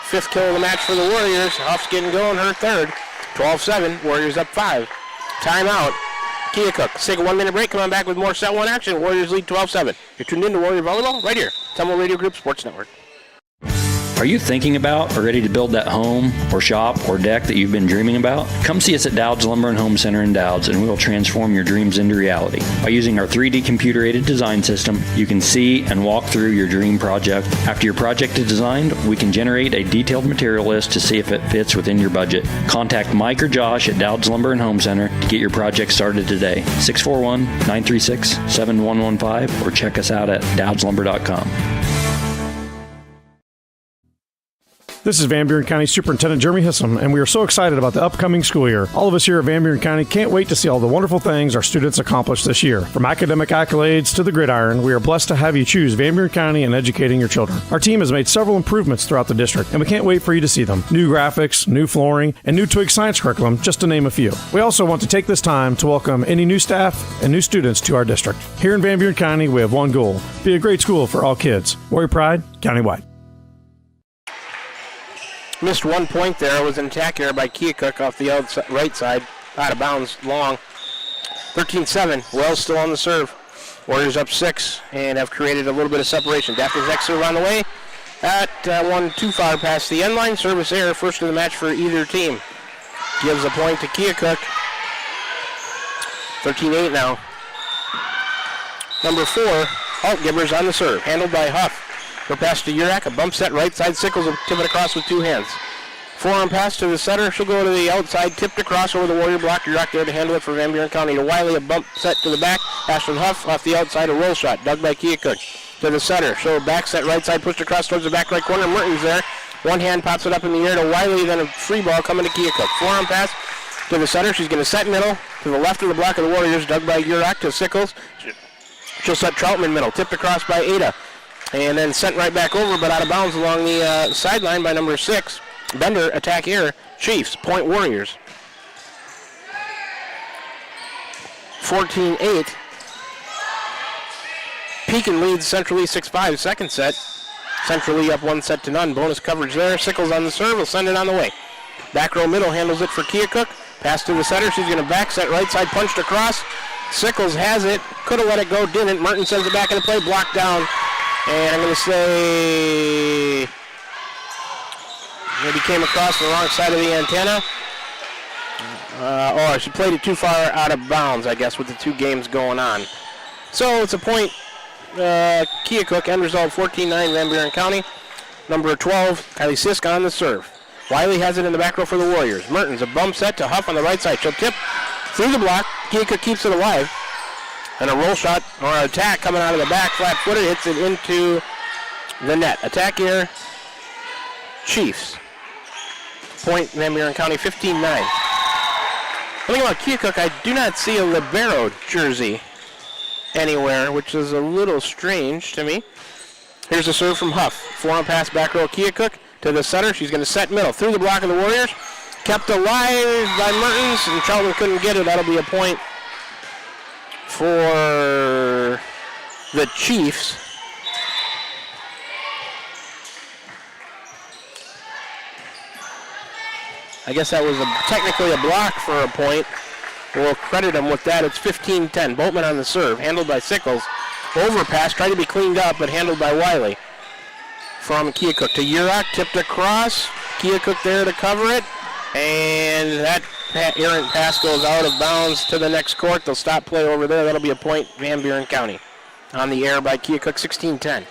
5th kill of the match for the Warriors. Huff's getting going, her third. 12-7, Warriors up 5. Timeout. Keokuk. Let's take a 1-minute break. Come on back with more set 1 action. Warriors lead 12-7. You're tuned in to Warrior Volleyball right here. Ottumwa Radio Group Sports Network. Are you thinking about or ready to build that home or shop or deck that you've been dreaming about? Come see us at Dowd's Lumber and Home Center in Dowd's, and we will transform your dreams into reality. By using our 3D computer-aided design system, you can see and walk through your dream project. After your project is designed, we can generate a detailed material list to see if it fits within your budget. Contact Mike or Josh at Dowd's Lumber and Home Center to get your project started today. 641-936-7115 or check us out at dowdslumber.com. This is Van Buren County Superintendent Jeremy Hissam, and we are so excited about the upcoming school year. All of us here at Van Buren County can't wait to see all the wonderful things our students accomplish this year. From academic accolades to the gridiron, we are blessed to have you choose Van Buren County in educating your children. Our team has made several improvements throughout the district, and we can't wait for you to see them. New graphics, new flooring, and new Twig science curriculum, just to name a few. We also want to take this time to welcome any new staff and new students to our district. Here in Van Buren County, we have one goal: be a great school for all kids. Warrior pride, countywide. Missed 1 point there. It was an attack error by Keokuk off the outside, right side, out of bounds, long. 13-7. Wells still on the serve. Warriors up 6 and have created a little bit of separation. Daphne's next serve on the way. That one too far past the end line. Service error, first of the match for either team. Gives a point to Keokuk. 13-8 now. Number 4, Altgibbers on the serve, handled by Huff. Her pass to Urak, a bump set right side. Sickles will tip it across with 2 hands. Forearm pass to the setter. She'll go to the outside, tipped across over the Warrior block. Urak there to handle it for Van Buren County. To Wiley, a bump set to the back. Ashton Huff off the outside, a roll shot, dug by Keokuk. To the setter. She'll back set right side, pushed across towards the back right corner. Mertens there. One hand pops it up in the air to Wiley, then a free ball coming to Keokuk. Forearm pass to the setter. She's going to set middle to the left of the block of the Warriors, dug by Urak to Sickles. She'll set Troutman middle, tipped across by Ada. And then sent right back over, but out of bounds along the sideline by number 6. Bender, attack error. Chiefs, point Warriors. 14-8. Pekin leads Central Lee 6-5, second set. Central Lee up 1-0. Bonus coverage there. Sickles on the serve, will send it on the way. Back row middle handles it for Keokuk. Pass to the setter, she's going to back set right side, punched across. Sickles has it, could have let it go, didn't. Martin sends it back into play, blocked down. And I'm going to say maybe came across the wrong side of the antenna. She played it too far out of bounds, I guess, with the 2 games going on. So it's a point. Keokuk, end result 14-9, Van Buren County. Number 12, Kylie Sisk on the serve. Wiley has it in the back row for the Warriors. Mertens, a bump set to Huff on the right side. She'll tip through the block. Keokuk keeps it alive. And a roll shot or an attack coming out of the back, flat-footed, hits it into the net. Attack here, Chiefs. Point Van Buren County, 15-9. Something about Keokuk, I do not see a libero jersey anywhere, which is a little strange to me. Here's a serve from Huff. Forearm pass, back row, Keokuk to the setter. She's going to set middle through the block of the Warriors. Kept alive by Mertens, and Charlton couldn't get it. That'll be a point for the Chiefs. I guess that was technically a block for a point. We'll credit him with that. It's 15-10. Boatman on the serve, handled by Sickles. Overpass, tried to be cleaned up, but handled by Wiley. From Keokuk to Urak, tipped across. Keokuk there to cover it. And that errant pass goes out of bounds to the next court. They'll stop play over there. That'll be a point, Van Buren County. On the air by Keokuk, 16-10.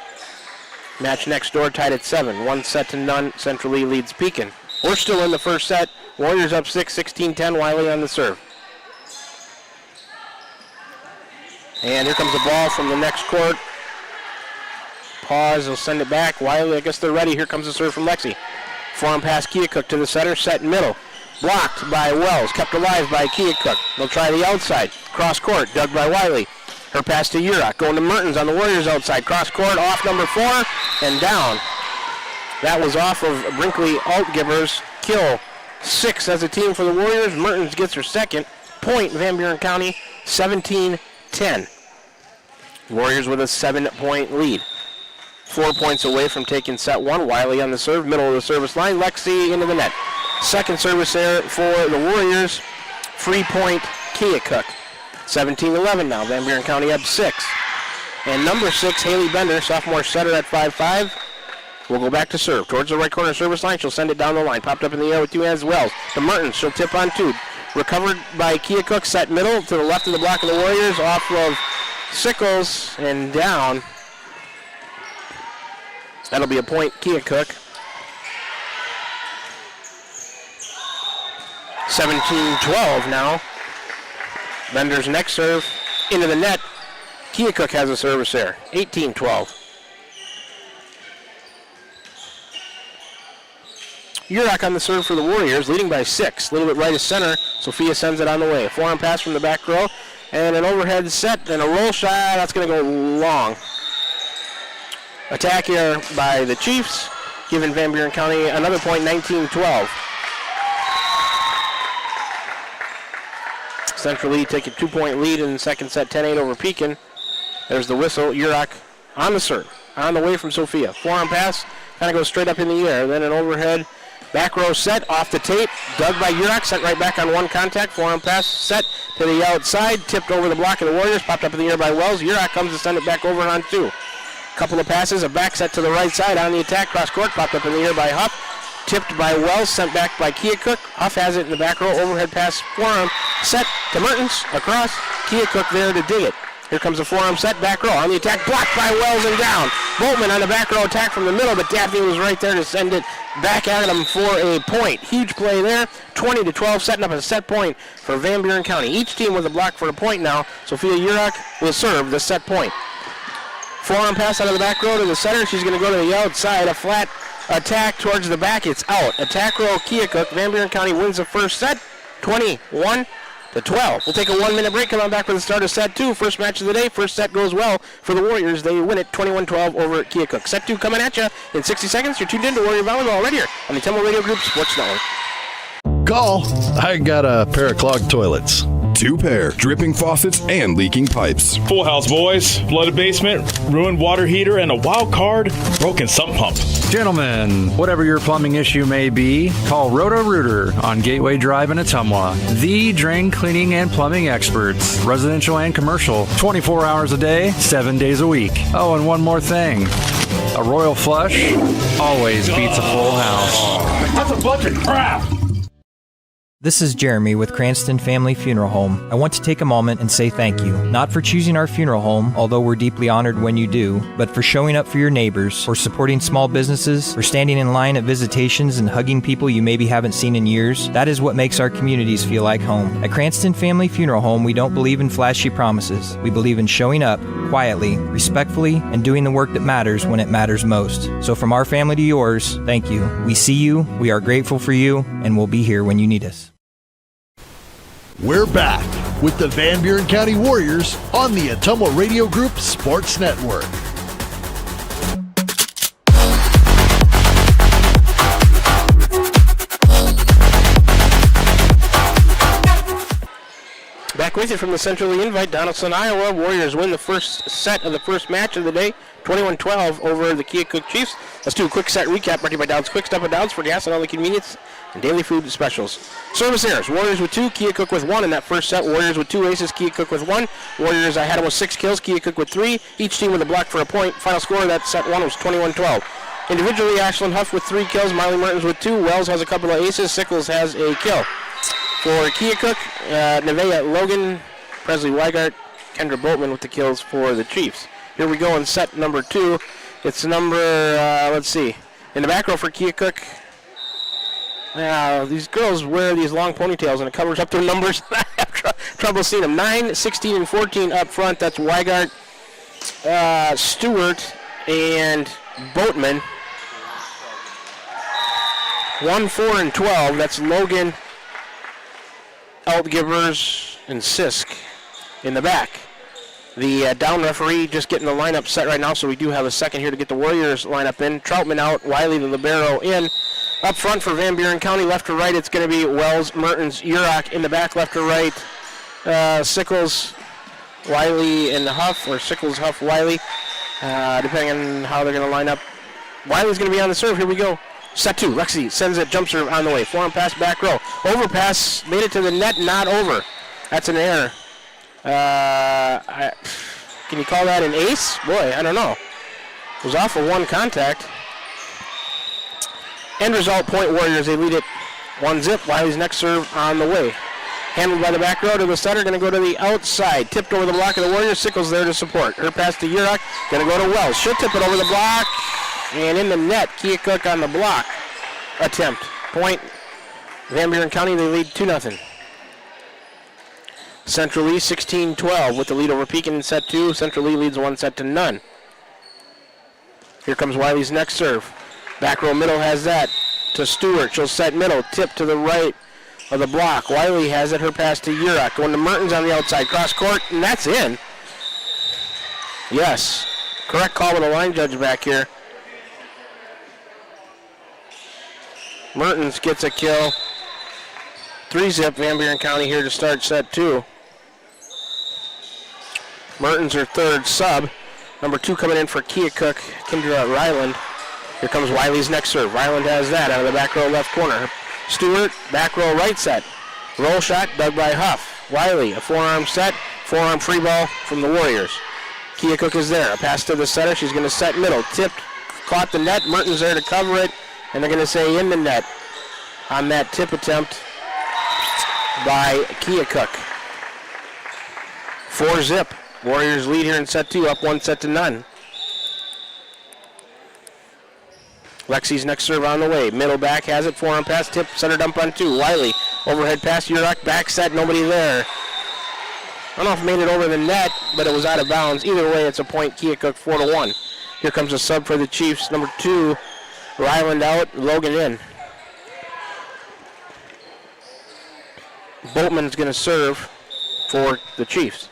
Match next door tied at 7. 1-0. Central Lee leads Pekin. We're still in the first set. Warriors up 6, 16-10. Wiley on the serve. And here comes the ball from the next court. Pause, they'll send it back. Wiley, I guess they're ready. Here comes the serve from Lexi. Forearm pass, Keokuk to the setter, set in middle. Blocked by Wells, kept alive by Keokuk. They'll try the outside. Cross court, dug by Wiley. Her pass to Urak, going to Mertens on the Warriors outside. Cross court, off number 4, and down. That was off of Brinkley Altgiver's kill. 6 as a team for the Warriors. Mertens gets her second. Point, Van Buren County, 17-10. Warriors with a 7-point lead. 4 points away from taking set 1. Wiley on the serve, middle of the service line. Lexi into the net. Second service there for the Warriors. Free point, Keokuk. 17-11 now. Van Buren County up 6. And number 6, Haley Bender, sophomore setter at 5'5", will go back to serve. Towards the right corner service line. She'll send it down the line. Popped up in the air with 2 hands. Wells to Mertens. She'll tip on 2. Recovered by Keokuk. Set middle to the left of the block of the Warriors. Off of Sickles and down. That'll be a point, Keokuk. 17-12 now. Bender's next serve into the net. Keokuk has a service there. 18-12. Urach on the serve for the Warriors, leading by 6. A little bit right of center. Sophia sends it on the way. Forearm pass from the back row. And an overhead set and a roll shot. That's going to go long. Attack here by the Chiefs, giving Van Buren County another point, 19-12. Central Lee take a 2-point lead in the second set, 10-8 over Pekin. There's the whistle. Urach on the serve, on the way from Sophia. Forearm pass, kind of goes straight up in the air. Then an overhead back row set off the tape, dug by Urach, sent right back on one contact. Forearm pass set to the outside, tipped over the block of the Warriors, popped up in the air by Wells. Urach comes to send it back over and on 2. Couple of passes, a back set to the right side on the attack, cross court, popped up in the air by Huff, tipped by Wells, sent back by Keokuk. Huff has it in the back row, overhead pass, forearm set to Mertens, across, Keokuk there to dig it. Here comes a forearm set, back row on the attack, blocked by Wells and down. Boltman on the back row attack from the middle, but Daphne was right there to send it back at him for a point. Huge play there, 20-12, setting up a set point for Van Buren County. Each team with a block for a point now. Sophia Urach will serve the set point. Forearm pass out of the back row to the center. She's going to go to the outside. A flat attack towards the back. It's out. Attack row Keokuk. Van Buren County wins the first set, 21-12. We'll take a 1-minute break. Come on back for the start of set 2. First match of the day. First set goes well for the Warriors. They win it 21-12 over at Keokuk. Set 2 coming at you in 60 seconds. You're tuned in to Warrior Volleyball right here on the Ottumwa Radio Group Sports Network. Call. I got a pair of clogged toilets. 2 pair, dripping faucets and leaking pipes. Full house, boys. Flooded basement, ruined water heater, and a wild card, broken sump pump. Gentlemen, whatever your plumbing issue may be, call Roto-Rooter on Gateway Drive in Ottumwa. The drain cleaning and plumbing experts, residential and commercial, 24 hours a day, 7 days a week. Oh, and one more thing. A royal flush always beats a full house. That's a bunch of crap. This is Jeremy with Cranston Family Funeral Home. I want to take a moment and say thank you, not for choosing our funeral home, although we're deeply honored when you do, but for showing up for your neighbors, for supporting small businesses, for standing in line at visitations and hugging people you maybe haven't seen in years. That is what makes our communities feel like home. At Cranston Family Funeral Home, we don't believe in flashy promises. We believe in showing up quietly, respectfully, and doing the work that matters when it matters most. So from our family to yours, thank you. We see you, we are grateful for you, and we'll be here when you need us. We're back with the Van Buren County Warriors on the Ottumwa Radio Group Sports Network. Back with you from the Central Lee Invite, Donaldson, Iowa. Warriors win the first set of the first match of the day, 21-12 over the Keokuk Chiefs. Let's do a quick set recap brought to you by Dowd's Quick Stop of Dowd's for gas and all the convenience and daily food specials. Service errors, Warriors with 2, Keokuk with 1 in that first set. Warriors with 2 aces, Keokuk with 1. Warriors had them with 6 kills, Keokuk with 3. Each team with a block for a point. Final score of that set 1 was 21-12. Individually, Ashlyn Huff with 3 kills, Miley Mertens with 2. Wells has a couple of aces, Sickles has a kill. For Keokuk, Nevaeh Logan, Presley Weigart, Kendra Boltman with the kills for the Chiefs. Here we go in set number 2. It's number, let's see, in the back row for Keokuk. These girls wear these long ponytails and it covers up their numbers. I have trouble seeing them. 9, 16, and 14 up front. That's Weigart, Stewart, and Boatman. 1, 4, and 12. That's Logan, Altgivers, and Sisk in the back. The down referee just getting the lineup set right now, so we do have a second here to get the Warriors lineup in. Troutman out, Wiley the libero in. Up front for Van Buren County, left to right, it's going to be Wells, Mertens, Urach. In the back, left to right, Sickles, Wiley, and Huff, or Sickles, Huff, Wiley, depending on how they're going to line up. Wiley's going to be on the serve. Here we go. Set 2, Lexi sends it, jump serve on the way. Forearm pass, back row. Overpass, made it to the net, not over. That's an error. Can you call that an ace? Boy, I don't know. It was off of one contact. End result, point Warriors. They lead it 1-0. Wiley's next serve on the way. Handled by the back row to the center, going to go to the outside. Tipped over the block of the Warriors. Sickles there to support. Her pass to Urach, going to go to Wells. She'll tip it over the block. And in the net, Keokuk on the block attempt. Point, Van Buren County, they lead 2-0. Central Lee 16-12 with the lead over Pekin in set 2. Central Lee leads 1-0. Here comes Wiley's next serve. Back row middle has that. to Stewart. She'll set middle. Tip to the right of the block. Wiley has it. Her pass to Urach. Going to Mertens on the outside. Cross court, and that's in. Yes. Correct call with the line judge back here. Mertens gets a kill. 3-zip Van Buren County here to start set 2. Mertens her third sub. Number 2 coming in for Keokuk, Kendra Ryland. Here comes Wiley's next serve. Ryland has that out of the back row left corner. Stewart, back row right set. Roll shot dug by Huff. Wiley, a forearm set, forearm free ball from the Warriors. Keokuk is there. A pass to the setter. She's going to set middle. Tipped, caught the net. Mertens there to cover it, and they're going to say in the net on that tip attempt by Keokuk. 4-zip. Warriors lead here in set 2, up 1-0. Lexi's next serve on the way. Middle back has it. Forearm pass, tip, center dump on 2. Wiley, overhead pass, Urach, back set, nobody there. I don't know if it made it over the net, but it was out of bounds. Either way, it's a point. Keokuk 4-1. Here comes a sub for the Chiefs. Number 2, Ryland out, Logan in. Boltman's going to serve for the Chiefs.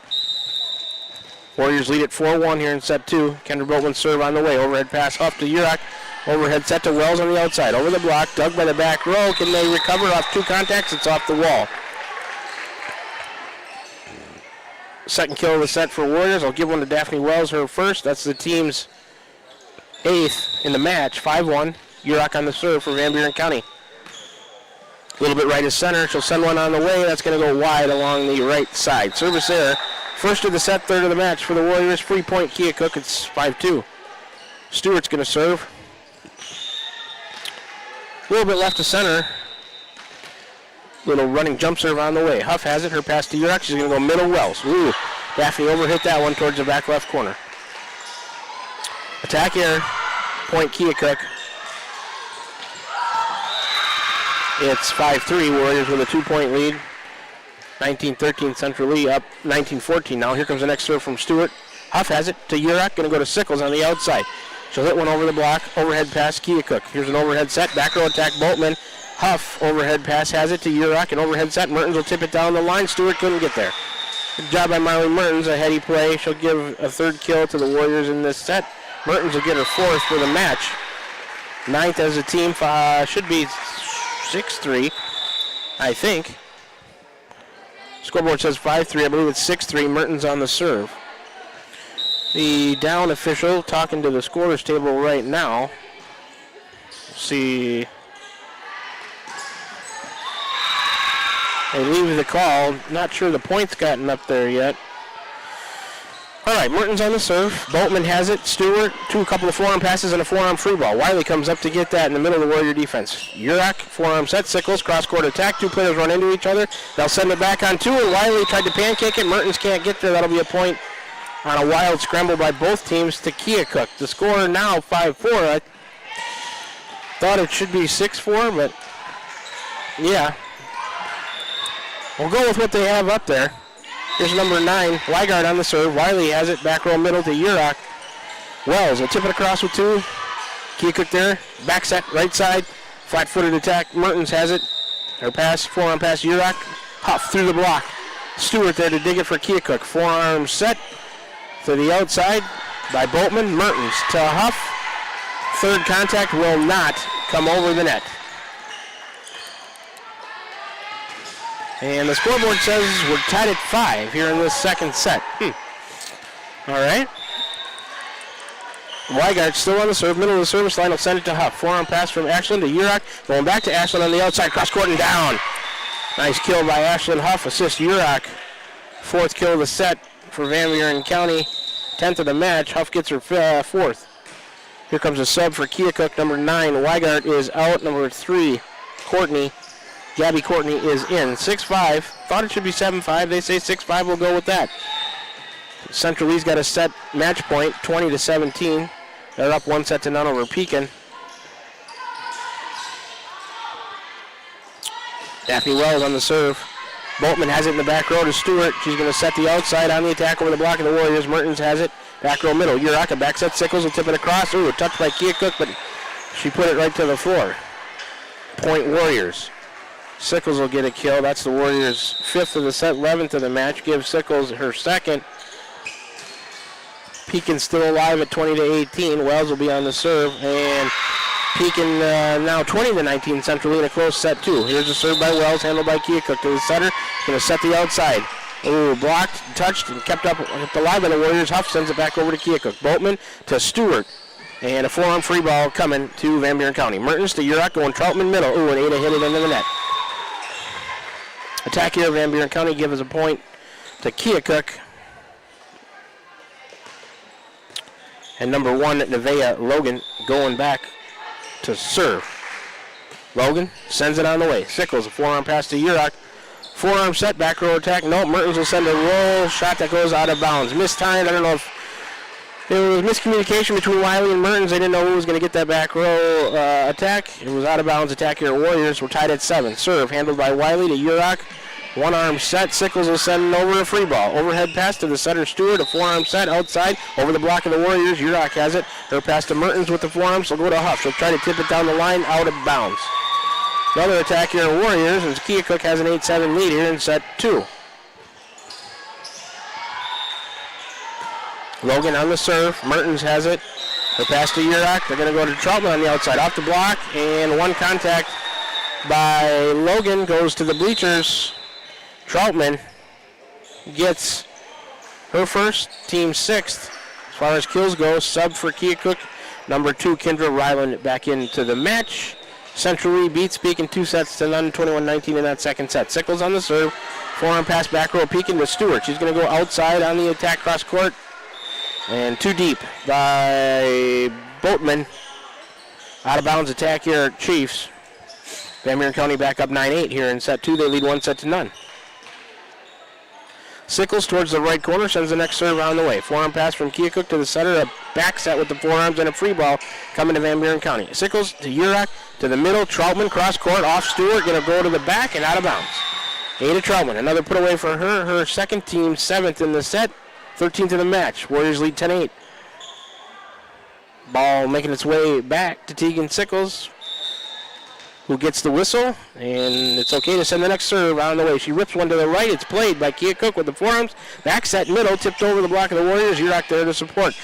Warriors lead at 4-1 here in set 2. Kendra Boltman serve on the way. Overhead pass Huff to Urach. Overhead set to Wells on the outside. Over the block, dug by the back row. Can they recover off 2 contacts? It's off the wall. Second kill of the set for Warriors. I'll give one to Daphne Wells, her first. That's the team's 8th in the match. 5-1. Urach on the serve for Van Buren County. A little bit right of center. She'll send one on the way. That's going to go wide along the right side. Service there. First of the set, third of the match for the Warriors. Free point Keokuk. It's 5-2. Stewart's going to serve. A little bit left to center. Little running jump serve on the way. Huff has it. Her pass to Urach. She's going to go middle Wells. Ooh, Daphne overhit that one towards the back left corner. Attack air. Point Keokuk. It's 5-3. Warriors with a 2-point lead. 19-13 Central Lee up 19-14 now. Here comes the next serve from Stewart. Huff has it to Urach. Going to go to Sickles on the outside. She'll hit one over the block. Overhead pass Keokuk. Here's an overhead set. Back row attack Boltman. Huff overhead pass has it to Urach. An overhead set. Mertens will tip it down the line. Stewart couldn't get there. Good job by Marley Mertens. A heady play. She'll give a third kill to the Warriors in this set. Mertens will get her 4th for the match. 9th as a team. Should be 6-3, I think. Scoreboard says 5-3. I believe it's 6-3. Mertens on the serve. The down official talking to the scorers table right now. See. They leave the call. Not sure the point's gotten up there yet. All right, Mertens on the serve. Boltman has it. Stewart, a couple of forearm passes and a forearm free ball. Wiley comes up to get that in the middle of the Warrior defense. Urach, forearm set. Sickles, cross-court attack. 2 players run into each other. They'll send it back on 2, and Wiley tried to pancake it. Mertens can't get there. That'll be a point on a wild scramble by both teams to Keokuk. The score now 5-4. I thought it should be 6-4, but yeah. We'll go with what they have up there. Here's number 9, Weigart on the serve. Wiley has it, back row middle to Urach. Wells will tip it across with 2. Keokuk there, back set, right side. Flat-footed attack, Mertens has it. Her pass, forearm pass, Urach. Huff through the block. Stewart there to dig it for Keokuk. Forearm set to the outside by Boltman. Mertens to Huff. Third contact will not come over the net. And the scoreboard says we're tied at 5 here in this second set. All right. Weigart still on the serve, middle of the service line. Will send it to Huff. Forearm pass from Ashland to Urach. Going back to Ashland on the outside, cross court and down. Nice kill by Ashland. Huff assist Urach. 4th kill of the set for Van Buren County. 10th of the match. Huff gets her 4th. Here comes a sub for Keokuk. Number 9, Weigart is out. Number 3, Gabby Courtney is in. 6-5. Thought it should be 7-5. They say 6-5. We'll go with that. Central Lee's got a set match point, 20-17. They're up 1-0 over Pekin. Daphne Wells on the serve. Boltman has it in the back row to Stewart. She's going to set the outside on the attack over the block of the Warriors. Mertens has it. Back row middle. Urach, back set. Sickles will tip it across. Ooh, touched by Keokuk, but she put it right to the floor. Point Warriors. Sickles will get a kill. That's the Warriors' 5th of the set, 11th of the match. Give Sickles her 2nd. Pekin still alive at 20-18. Wells will be on the serve, and Pekin now 20-19. Central Lee in a close set 2. Here's a serve by Wells, handled by Keokuk to the setter. Going to set the outside. Ooh, blocked, touched, and kept alive by the Warriors. Huff sends it back over to Keokuk. Boatman to Stewart. And a forearm free ball coming to Van Buren County. Mertens to Urach, going Troutman middle. Ooh, and Ada hit it into the net. Attack here, Van Buren County gives a point to Keokuk. And number 1, Nevaeh Logan, going back to serve. Logan sends it on the way. Sickles, a forearm pass to Urach. Forearm set, back row attack. No, Mertens will send a roll shot that goes out of bounds. Mistimed, I don't know if there was miscommunication between Wiley and Mertens. They didn't know who was going to get that back row attack. It was out of bounds attack here. Warriors were tied at 7. Serve handled by Wiley to Urach. One arm set. Sickles will send over a free ball. Overhead pass to the setter Stewart. A forearm set outside over the block of the Warriors. Urach has it. Her pass to Mertens with the forearm. She'll go to Huff. She'll try to tip it down the line out of bounds. Another attack here in Warriors as Keokuk has an 8-7 lead here in set 2. Logan on the serve. Mertens has it. The pass to Urach. They're going to go to Troutman on the outside. Off the block. And one contact by Logan goes to the bleachers. Troutman gets her first, team 6th. As far as kills go, sub for Keokuk. Number 2, Kendra Ryland back into the match. Central Lee beats Pekin 2-0, 21-19 in that second set. Sickles on the serve. Forearm pass back row. Pekin to Stewart. She's going to go outside on the attack cross court. And too deep by Boatman. Out of bounds attack here at Chiefs. Van Buren County back up 9-8 here in set 2. They lead 1-0. Sickles towards the right corner, sends the next serve on the way. Forearm pass from Keokuk to the setter, a back set with the forearms and a free ball coming to Van Buren County. Sickles to Urach, to the middle, Troutman cross court, off Stewart, going to go to the back and out of bounds. Ada Troutman, another put away for her, her second team, 7th in the set, 13th in the match. Warriors lead 10-8. Ball making its way back to Tegan Sickles, who gets the whistle, and it's okay to send the next serve on the way. She rips one to the right. It's played by Keokuk with the forearms. Back set middle, tipped over the block of the Warriors. Urach there to support.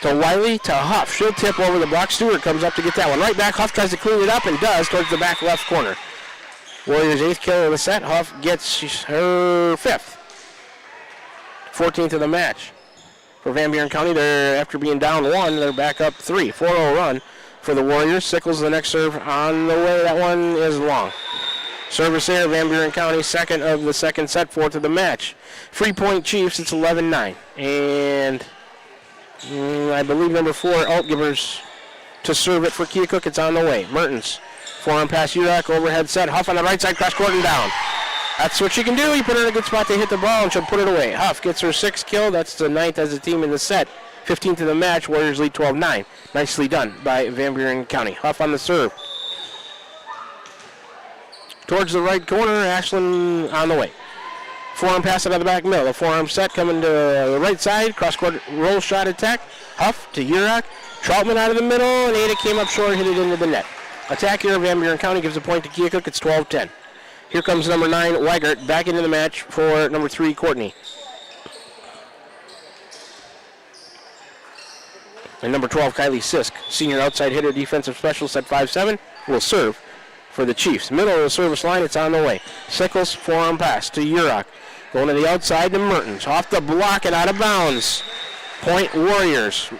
To Wiley, to Huff. She'll tip over the block. Stewart comes up to get that one. Right back, Huff tries to clean it up and does towards the back left corner. Warriors' 8th kill of the set. Huff gets her 5th. 14th of the match. For Van Buren County, they're after being down 1, they're back up 3. 4-0 run. For the Warriors, Sickles the next serve on the way. That one is long. Service there, Van Buren County, 2nd of the second set, 4th of the match. Free point Chiefs, it's 11-9. And I believe number 4, Altgivers to serve it for Keokuk. It's on the way. Mertens, forearm pass Urach, overhead set. Huff on the right side, cross court and down. That's what she can do. You put her in a good spot to hit the ball, and she'll put it away. Huff gets her 6th kill. That's the 9th as a team in the set. 15th of the match, Warriors lead 12-9. Nicely done by Van Buren County. Huff on the serve. Towards the right corner, Ashland on the way. Forearm pass out of the back middle. The forearm set coming to the right side. Cross-court roll shot attack. Huff to Urach. Troutman out of the middle, and Ada came up short and hit it into the net. Attack here, Van Buren County gives a point to Keokuk. It's 12-10. Here comes number 9, Weigert, back into the match for number 3, Courtney. And number 12, Kylie Sisk, senior outside hitter, defensive specialist at 5'7", will serve for the Chiefs. Middle of the service line, it's on the way. Sickles, forearm pass to Urach. Going to the outside to Mertens. Off the block and out of bounds. Point Warriors.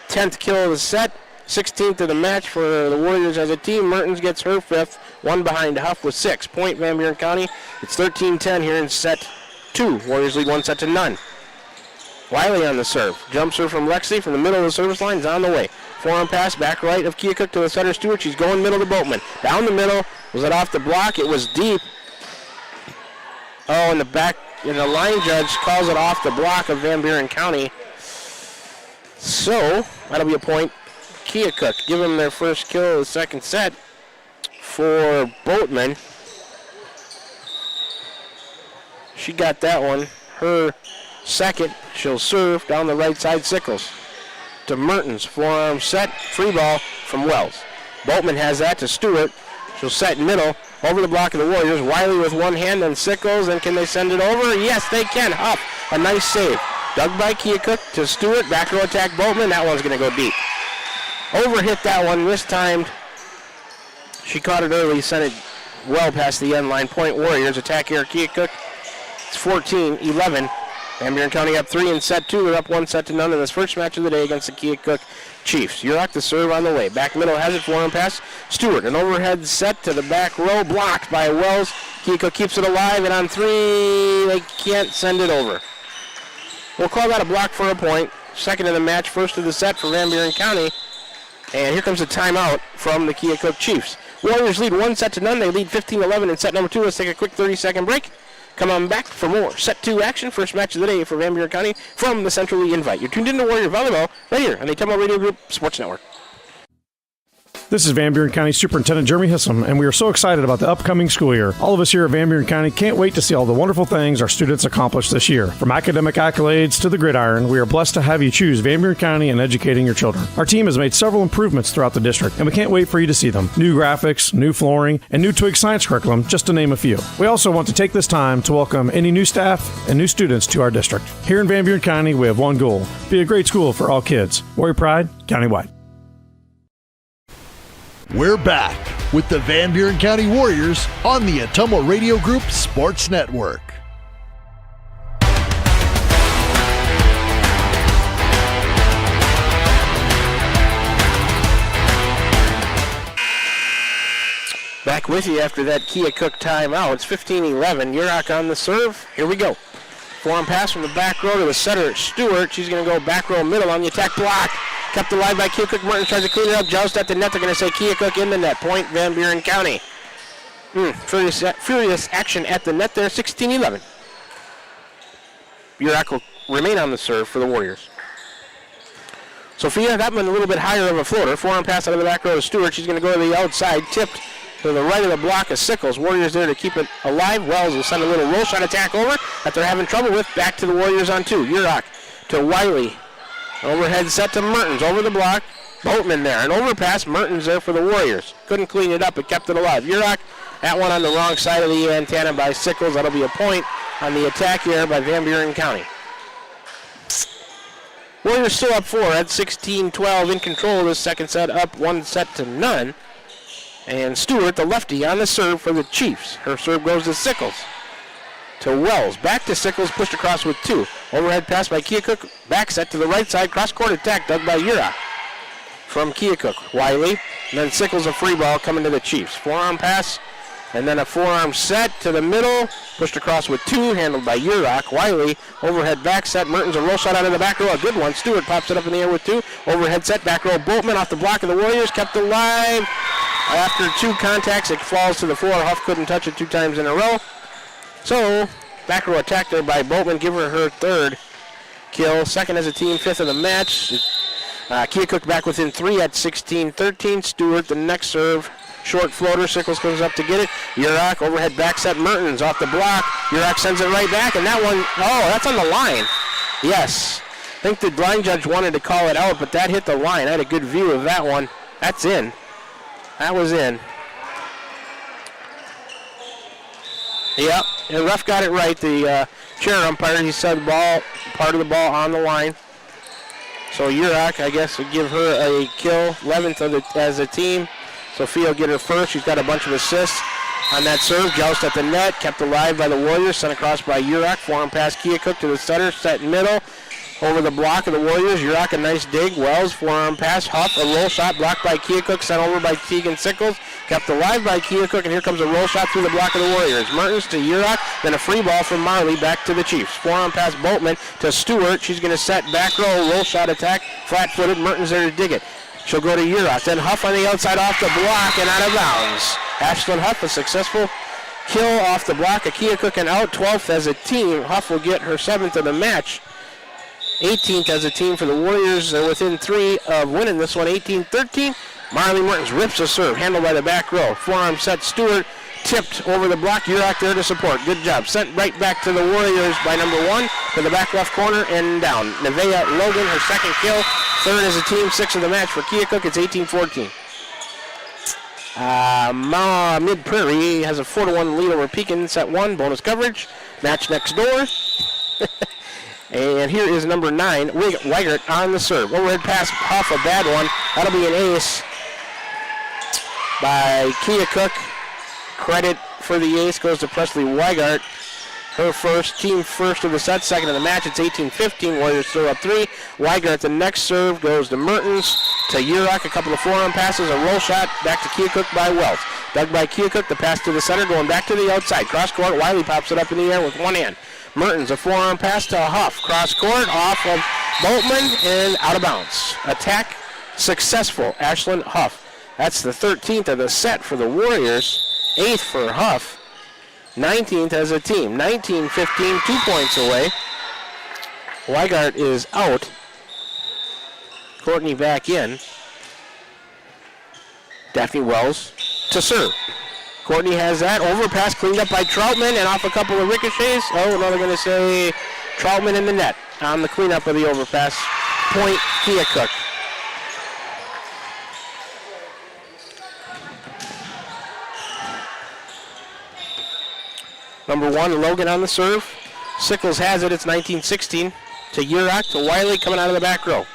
10th kill of the set. 16th of the match for the Warriors as a team. Mertens gets her 5th. One behind Huff with 6. Point Van Buren County. It's 13-10 here in set 2. Warriors lead 1-0. Wiley on the serve. Jumps her from Lexi from the middle of the service line. Is on the way. Forearm pass back right of Keokuk to the setter Stewart. She's going middle to Boatman. Down the middle. Was it off the block? It was deep. Oh, in the back. And the line judge calls it off the block of Van Buren County. So, that'll be a point. Keokuk give them their first kill of the second set for Boatman. She got that one. Her second, she'll serve down the right side. Sickles to Mertens. Forearm set. Free ball from Wells. Boatman has that to Stewart. She'll set middle over the block of the Warriors. Wiley with one hand, then Sickles, and can they send it over? Yes, they can. Huff, a nice save. Dug by Keokuk to Stewart. Back row attack Boatman. That one's going to go deep. Overhit that one, mistimed. She caught it early, sent it well past the end line. Point Warriors attack here. Keokuk. It's 14-11. Van Buren County up 3 in set 2. They're up 1-0 in this first match of the day against the Keokuk Chiefs. Yurok the serve on the way. Back middle has it, forehand pass. Stewart, an overhead set to the back row, blocked by Wells. Keokuk keeps it alive, and on 3, they can't send it over. We'll call that a block for a point. Second of the match, first of the set for Van Buren County. And here comes a timeout from the Keokuk Chiefs. Warriors lead 1-0. They lead 15-11 in set number 2. Let's take a quick 30-second break. Come on back for more Set 2 action. First match of the day for Van Buren County from the Central Lee Invite. You're tuned into Warrior Volleyball right here on the Ottumwa Radio Group Sports Network. This is Van Buren County Superintendent Jeremy Hissam, and we are so excited about the upcoming school year. All of us here at Van Buren County can't wait to see all the wonderful things our students accomplish this year. From academic accolades to the gridiron, we are blessed to have you choose Van Buren County in educating your children. Our team has made several improvements throughout the district, and we can't wait for you to see them. New graphics, new flooring, and new Twig science curriculum, just to name a few. We also want to take this time to welcome any new staff and new students to our district. Here in Van Buren County, we have one goal: be a great school for all kids. Warrior Pride, countywide. We're back with the Van Buren County Warriors on the Ottumwa Radio Group Sports Network. Back with you after that Keokuk timeout. It's 15-11. Yurok on the serve. Here we go. Forehand pass from the back row to the setter, Stewart. She's going to go back row middle on the attack block. Kept alive by Keokuk. Martin tries to clean it up. Joust at the net. They're going to say Keokuk in the net. Point Van Buren County. Furious action at the net there. 16-11. Yurok will remain on the serve for the Warriors. Sophia, that one a little bit higher of a floater. Forehand pass out of the back row to Stewart. She's going to go to the outside. Tipped to the right of the block of Sickles. Warriors there to keep it alive. Wells will send a little roll shot attack over that they're having trouble with. Back to the Warriors on 2. Yurok to Wiley. Overhead set to Mertens over the block. Boatman there. An overpass. Mertens there for the Warriors. Couldn't clean it up. It kept it alive. Yurok, that one on the wrong side of the antenna by Sickles. That'll be a point on the attack here by Van Buren County. Warriors still up 4 at 16-12 in control of this second set, up 1-0. And Stewart, the lefty, on the serve for the Chiefs. Her serve goes to Sickles. To Wells. Back to Sickles, pushed across with 2. Overhead pass by Keokuk. Back set to the right side. Cross-court attack dug by Yurok from Keokuk. Wiley. And then Sickles, a free ball coming to the Chiefs. Forearm pass. And then a forearm set to the middle. Pushed across with 2. Handled by Yurok. Wiley. Overhead back set. Mertens, a roll shot out of the back row. A good one. Stewart pops it up in the air with 2. Overhead set. Back row. Boltman off the block of the Warriors. Kept alive. After 2 contacts, it falls to the floor. Huff couldn't touch it 2 times in a row. So, back row attack there by Boatman. Give her 3rd kill. 2nd as a team, 5th of the match. Keokuk back within 3 at 16-13. Stewart, the next serve. Short floater. Sickles comes up to get it. Yurok, overhead back set. Mertens off the block. Yurok sends it right back, and that one, that's on the line. Yes. I think the line judge wanted to call it out, but that hit the line. I had a good view of that one. That's in. That was in. Yep, and the ref got it right. The chair umpire, he said part of the ball on the line. So Yurok, I guess, would give her a kill, 11th as a team. Sophia will get her first. She's got a bunch of assists on that serve. Joust at the net, kept alive by the Warriors, sent across by Yurok. Forearm pass Keokuk to the center, set in middle. Over the block of the Warriors, Yurok, a nice dig. Wells, forearm pass. Huff, a roll shot blocked by Keokuk, sent over by Tegan Sickles. Kept alive by Keokuk, and here comes a roll shot through the block of the Warriors. Mertens to Yurok, then a free ball from Marley back to the Chiefs. Forearm pass Boatman to Stewart. She's going to set back row, roll shot attack, flat-footed. Mertens there to dig it. She'll go to Yurok. Then Huff on the outside off the block and out of bounds. Ashlyn Huff, a successful kill off the block of Keokuk and out, 12th as a team. Huff will get her 7th of the match. 18th as a team for the Warriors. They're within 3 of winning this one, 18-13. Marley Mertens rips a serve, handled by the back row. Forearm set Stewart, tipped over the block. Yurok there to support. Good job. Sent right back to the Warriors by number 1 to the back left corner and down. Nevaeh Logan, her 2nd kill. 3rd as a team, 6th of the match for Keokuk. It's 18-14. Mid-Prairie has a 4-1 lead over Pekin. Set 1, bonus coverage. Match next door. And here is number 9, Weigert on the serve. Overhead pass, Huff, a bad one. That'll be an ace by Kia Cook. Credit for the ace goes to Presley Weigert. Her first, team first of the set, second of the match. It's 18-15. Warriors still up 3. Weigert, the next serve goes to Mertens. To Urach, a couple of forearm passes, a roll shot back to Keokuk by Wells. Dug by Keokuk, the pass to the center, going back to the outside. Cross court, Wiley pops it up in the air with one hand. Mertens, a forearm pass to Huff. Cross court, off of Boltman, and out of bounds. Attack successful, Ashlyn Huff. That's the 13th of the set for the Warriors, 8th for Huff, 19th as a team. 19-15, 2 points away. Weigert is out. Courtney back in. Daphne Wells to serve. Courtney has that. Overpass cleaned up by Troutman and off a couple of ricochets. Oh, no, they're going to say Troutman in the net on the cleanup of the overpass. Point Keokuk. Number 1, Logan on the serve. Sickles has it. It's 19-16 to Urach, to Wiley coming out of the back row.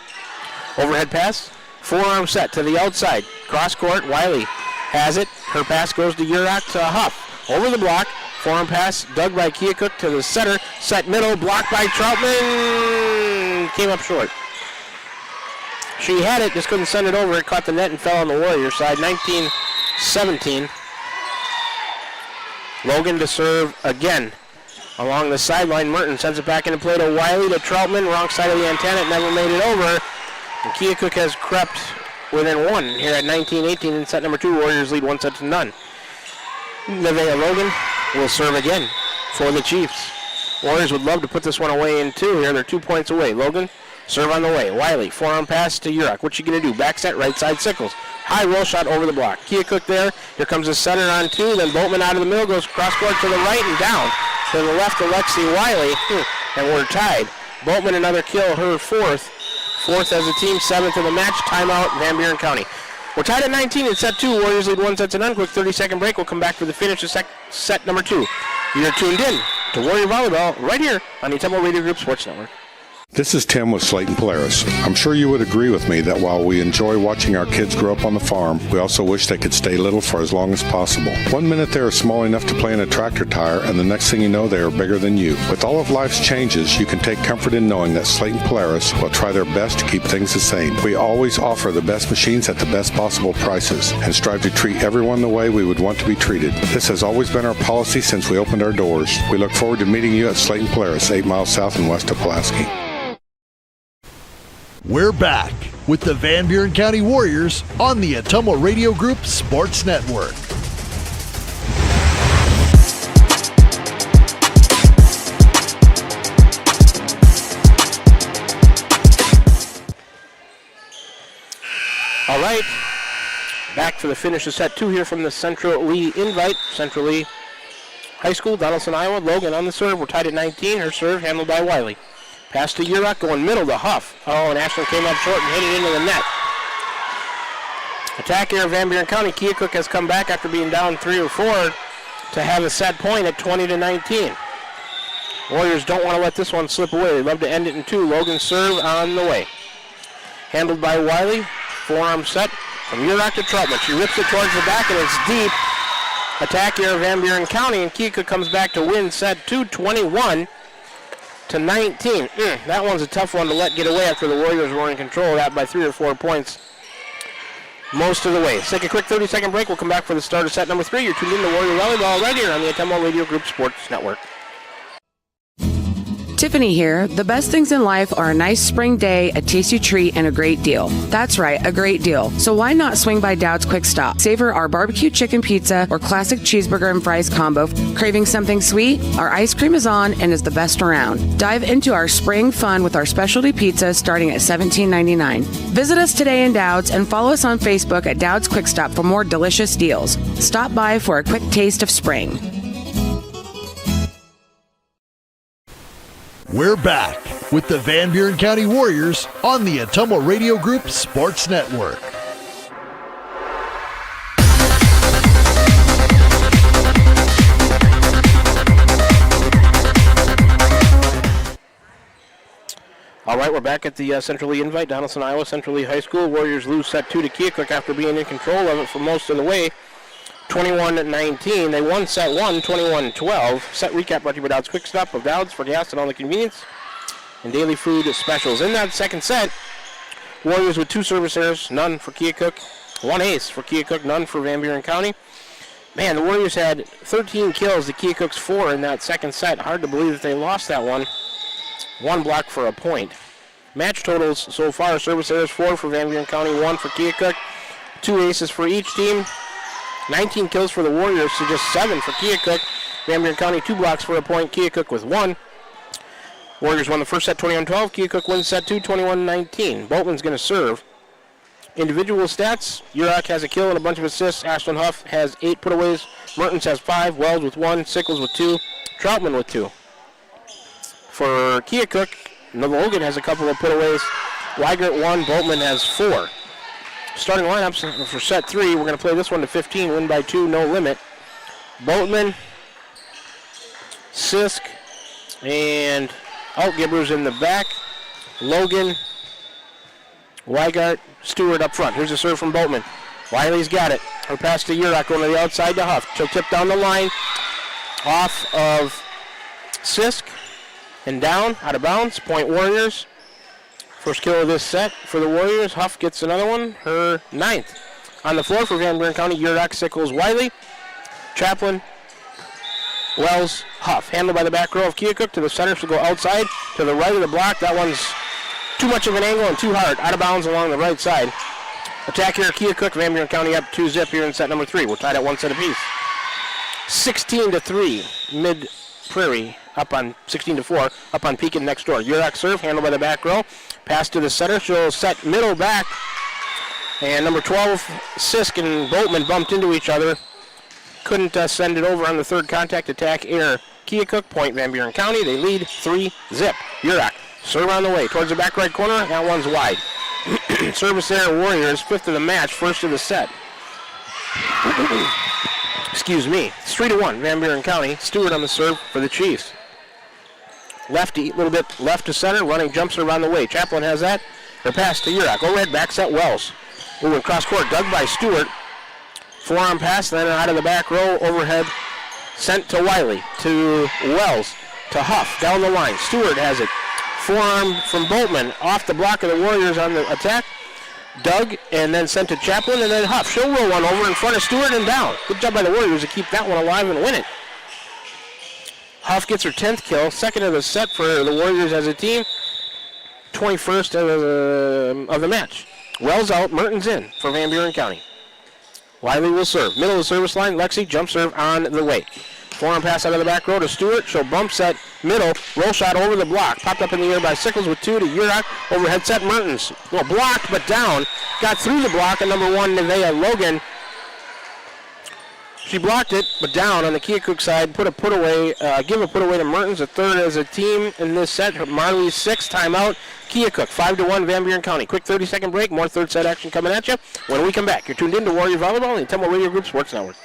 Overhead pass, forearm set to the outside. Cross court, Wiley has it. Her pass goes to Urach to Huff. Over the block, forearm pass dug by Keokuk to the center. Set middle, blocked by Troutman. Came up short. She had it, just couldn't send it over. It caught the net and fell on the Warriors side. 19-17. Logan to serve again. Along the sideline, Merton sends it back into play to Wiley, to Troutman. Wrong side of the antenna, it never made it over. And Keokuk has crept within 1 here at 19-18 in set number 2. Warriors lead 1-0. Nevaeh Logan will serve again for the Chiefs. Warriors would love to put this one away in 2 here. They're 2 points away. Logan, serve on the way. Wiley, forearm pass to Urach. What's she going to do? Back set, right side, Sickles. High roll shot over the block. Keokuk there. Here comes the center on 2. Then Boltman out of the middle, goes cross court to the right and down. To the left, Alexi Wiley. And we're tied. Boltman another kill, her 4th. 4th as a team, 7th of the match. Timeout, Van Buren County. We're tied at 19 in set 2. Warriors lead 1-0. Quick 30-second break. We'll come back for the finish of set number 2. You're tuned in to Warrior Volleyball right here on the Ottumwa Radio Group Sports Network. This is Tim with Slayton Polaris. I'm sure you would agree with me that while we enjoy watching our kids grow up on the farm, we also wish they could stay little for as long as possible. 1 minute they are small enough to play in a tractor tire, and the next thing you know, they are bigger than you. With all of life's changes, you can take comfort in knowing that Slayton Polaris will try their best to keep things the same. We always offer the best machines at the best possible prices and strive to treat everyone the way we would want to be treated. This has always been our policy since we opened our doors. We look forward to meeting you at Slayton Polaris, 8 miles south and west of Pulaski. We're back with the Van Buren County Warriors on the Ottumwa Radio Group Sports Network. All right, back for the finish of set 2 here from the Central Lee Invite. Central Lee High School, Donaldson, Iowa. Logan on the serve. We're tied at 19. Her serve handled by Wiley. Pass to Urach, going middle to Huff. Oh, and Ashland came up short and hit it into the net. Attack here of Van Buren County. Keokuk has come back after being down 3 or 4 to have a set point at 20-19. Warriors don't want to let this one slip away. They'd love to end it in 2. Logan serve on the way. Handled by Wiley. Forearm set from Urach to Troutman. She rips it towards the back and it's deep. Attack here of Van Buren County, and Keokuk comes back to win set 2, 21-19. That one's a tough one to let get away after the Warriors were in control of that by 3 or 4 points most of the way. Let's take a quick 30-second break. We'll come back for the start of set number 3. You're tuned in to Warrior Volleyball right here on the Ottumwa Radio Group Sports Network. Tiffany here. The best things in life are a nice spring day, a tasty treat, and a great deal. That's right, a great deal. So why not swing by Dowd's Quick Stop? Savor our barbecue chicken pizza or classic cheeseburger and fries combo. Craving something sweet? Our ice cream is on and is the best around. Dive into our spring fun with our specialty pizza starting at $17.99. Visit us today in Dowd's and follow us on Facebook at Dowd's Quick Stop for more delicious deals. Stop by for a quick taste of spring. We're back with the Van Buren County Warriors on the Ottumwa Radio Group Sports Network. All right, we're back at the Central Lee Invite, Donaldson, Iowa, Central Lee High School. Warriors lose set 2 to Keokuk after being in control of it for most of the way, 21-19. They won set 1, 21-12. Set recap brought to you by Dowd's Quick Stop of Dowd's for gas and all the convenience and daily food specials. In that second set, Warriors with 2 service errors, none for Keokuk. 1 ace for Keokuk, none for Van Buren County. Man, the Warriors had 13 kills to Keokuk's 4 in that second set. Hard to believe that they lost that one. 1 block for a point. Match totals so far, service errors 4 for Van Buren County, 1 for Keokuk. 2 aces for each team. 19 kills for the Warriors to just 7 for Keokuk. Van Buren County 2 blocks for a point, Keokuk with 1. Warriors won the first set 21-12. Keokuk wins set 2, 21-19. Boatman's going to serve. Individual stats, Urach has a kill and a bunch of assists. Ashton Huff has 8 putaways. Mertens has 5. Wells with 1. Sickles with 2. Troutman with 2. For Keokuk, Logan has a couple of putaways. Weigert 1. Boatman has 4. Starting lineups for set 3. We're going to play this one to 15. Win by 2, no limit. Boatman, Sisk, and Altgibbers in the back. Logan, Weigert, Stewart up front. Here's a serve from Boatman. Wiley's got it. Her pass to Urach going to the outside to Huff. She'll tip down the line. Off of Sisk and down, out of bounds. Point Warriors. First kill of this set for the Warriors. Huff gets another one, her 9th. On the floor for Van Buren County, Urach, Sickles, Wiley, Chaplin, Wells, Huff. Handled by the back row of Keokuk to the center. She'll go outside to the right of the block. That one's too much of an angle and too hard. Out of bounds along the right side. Attack here, Keokuk. Van Buren County up 2-0 here in set number 3. We're tied at 1 set apiece. 16-3. Mid-Prairie up on 16-4. Up on Pekin next door. Urach serve, handled by the back row. Pass to the center. She'll set middle back. And number 12, Sisk and Boatman bumped into each other. Couldn't send it over on the third contact attack. Air Keokuk, point Van Buren County. They lead 3-0. Urach. Serve on the way towards the back right corner. That one's wide. Service error Warriors, 5th of the match, 1st of the set. Excuse me. It's 3-1, Van Buren County. Stewart on the serve for the Chiefs. Lefty, a little bit left to center, running jump serve on the way. Chaplin has that. Her pass to Urach. Overhead back set Wells. Moving cross court, dug by Stewart. Forearm pass, then out of the back row, overhead sent to Wiley, to Wells, to Huff, down the line. Stewart has it. Forearm from Boatman, off the block of the Warriors on the attack. Dug, and then sent to Chaplin, and then Huff. She'll roll one over in front of Stewart and down. Good job by the Warriors to keep that one alive and win it. Huff gets her 10th kill, 2nd of the set for the Warriors as a team. 21st of the match. Wells out, Mertens in for Van Buren County. Wiley will serve. Middle of the service line, Lexi, jump serve on the way. Forearm pass out of the back row to Stewart. She'll bump set middle. Roll shot over the block. Popped up in the air by Sickles with 2 to Urach. Overhead set Mertens. Well, blocked but down. Got through the block and number 1, Nevaeh Logan. She blocked it, but down on the Keokuk side. Give a put away to Mertens, a 3rd as a team in this set. Marley's 6th timeout. Keokuk 5-1 Van Buren County. Quick 30-second break. More 3rd set action coming at you. When we come back, you're tuned in to Warrior Volleyball and the Ottumwa Radio Group Sports Network.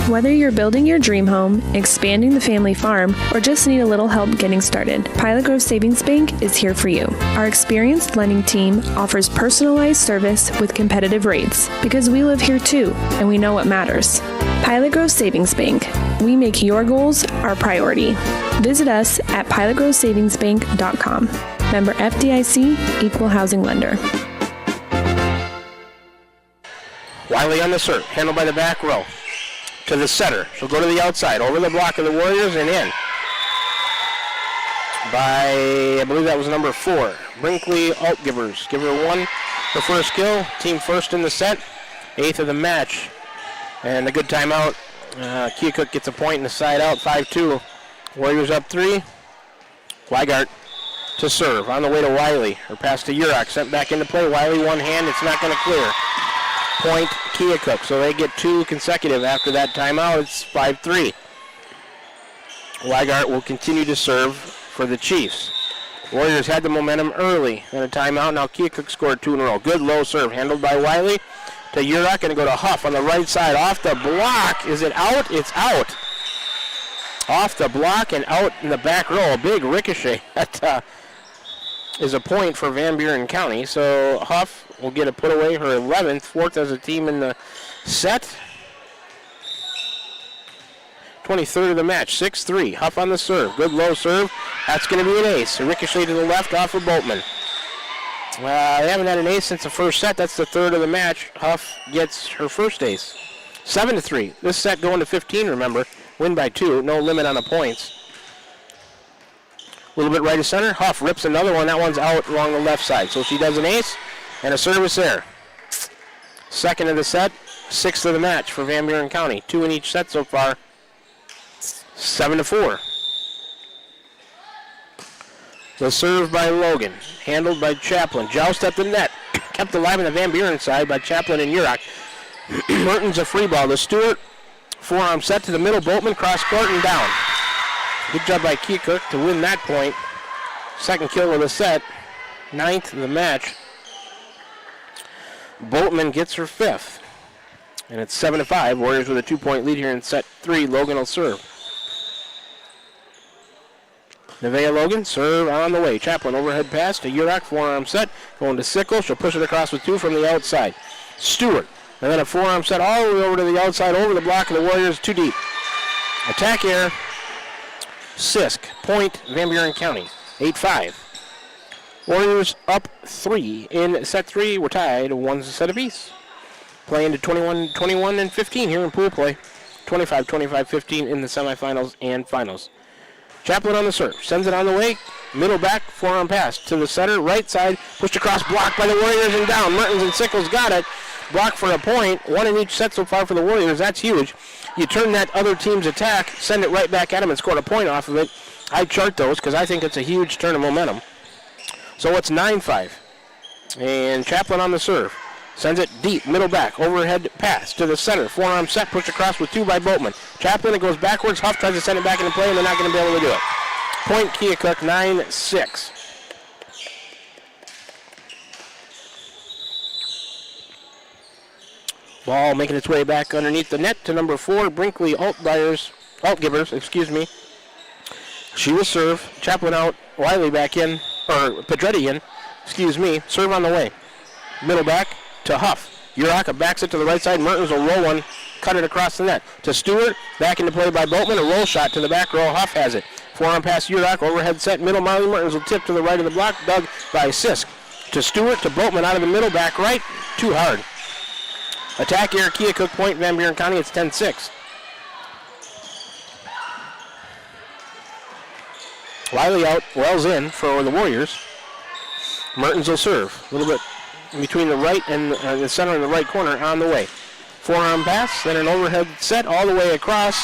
Whether you're building your dream home, expanding the family farm, or just need a little help getting started, Pilot Grove Savings Bank is here for you. Our experienced lending team offers personalized service with competitive rates because we live here too, and we know what matters. Pilot Grove Savings Bank. We make your goals our priority. Visit us at pilotgrovesavingsbank.com. Member FDIC, Equal Housing Lender. Wiley on the serve, handled by the back row. To the center. She'll go to the outside, over the block of the Warriors and in. By, I believe that was number 4, Brinkley Altgivers. Give her 1, her first kill. Team first in the set, 8th of the match. And a good timeout. Keokuk gets a point in the side out, 5-2. Warriors up 3. Weigert to serve, on the way to Wiley. Her pass to Urach, sent back into play. Wiley one hand, it's not going to clear. Point Keokuk, so they get 2 consecutive after that timeout. It's 5-3. Weigert will continue to serve for the Chiefs. Warriors had the momentum early in a timeout. Now Keokuk scored 2 in a row. Good low serve handled by Wiley to Urach, and go to Huff on the right side off the block. Is it out? It's out. off the block and out in the back row. A big ricochet. That is a point for Van Buren County. So Huff will get a put away, her 11th, fourth as a team in the set. 23rd of the match, 6-3. Huff on the serve. Good low serve. That's going to be an ace. A ricochet to the left off of Boatman. They haven't had an ace since the first set. That's the third of the match. Huff gets her first ace. 7-3. This set going to 15, remember. Win by 2. No limit on the points. A little bit right of center. Huff rips another one. That one's out along the left side. So she does an ace and a service there. Second of the set. Sixth of the match for Van Buren County. 2 in each set so far. 7-4. The serve by Logan. Handled by Chaplin. Joust at the net. Kept alive on the Van Buren side by Chaplin and Urach. Mertens a free ball to Stewart. Forearm set to the middle. Boatman cross court and down. Good job by Keokuk to win that point. Second kill of the set. 9th of the match. Boatman gets her 5th. And it's 7-5. Warriors with a 2-point lead here in set 3. Logan will serve. Nevaeh Logan, serve on the way. Chaplin overhead pass to Urach, forearm set. Going to Sickle. She'll push it across with 2 from the outside. Stewart. And then a forearm set all the way over to the outside, over the block of the Warriors, too deep. Attack air. Sisk. Point, Van Buren County. 8-5. Warriors up 3 in set 3. We're tied 1 set apiece. Playing to 21 and 15 here in pool play. 25-15 in the semifinals and finals. Chaplin on the serve. Sends it on the way. Middle back, forearm pass to the center. Right side, pushed across, blocked by the Warriors and down. Mertens and Sickles got it. Blocked for a point. 1 in each set so far for the Warriors. That's huge. You turn that other team's attack, send it right back at them and score a point off of it. I chart those because I think it's a huge turn of momentum. So it's 9-5. And Chaplin on the serve. Sends it deep, middle back, overhead pass to the center. Forearm set, pushed across with 2 by Boatman. Chaplin, it goes backwards. Huff tries to send it back into play, and they're not going to be able to do it. Point Keokuk, 9-6. Ball making its way back underneath the net to number 4, Brinkley Altgivers, excuse me. She will serve. Chaplin out, Wiley back in, or Pedretti in, excuse me. Serve on the way. Middle back to Huff. Urach backs it to the right side. Mertens will roll one, cut it across the net. To Stewart, back into play by Boatman. A roll shot to the back row. Huff has it. Forearm pass Urach, overhead set, middle. Marley Mertens will tip to the right of the block. Dug by Sisk. To Stewart, to Boatman out of the middle, back right. Too hard. Attack air, Keokuk point, Van Buren County. It's 10-6. Wiley out, Wells in for the Warriors. Mertens will serve. A little bit between the right and the center and the right corner on the way. Forearm pass, then an overhead set all the way across.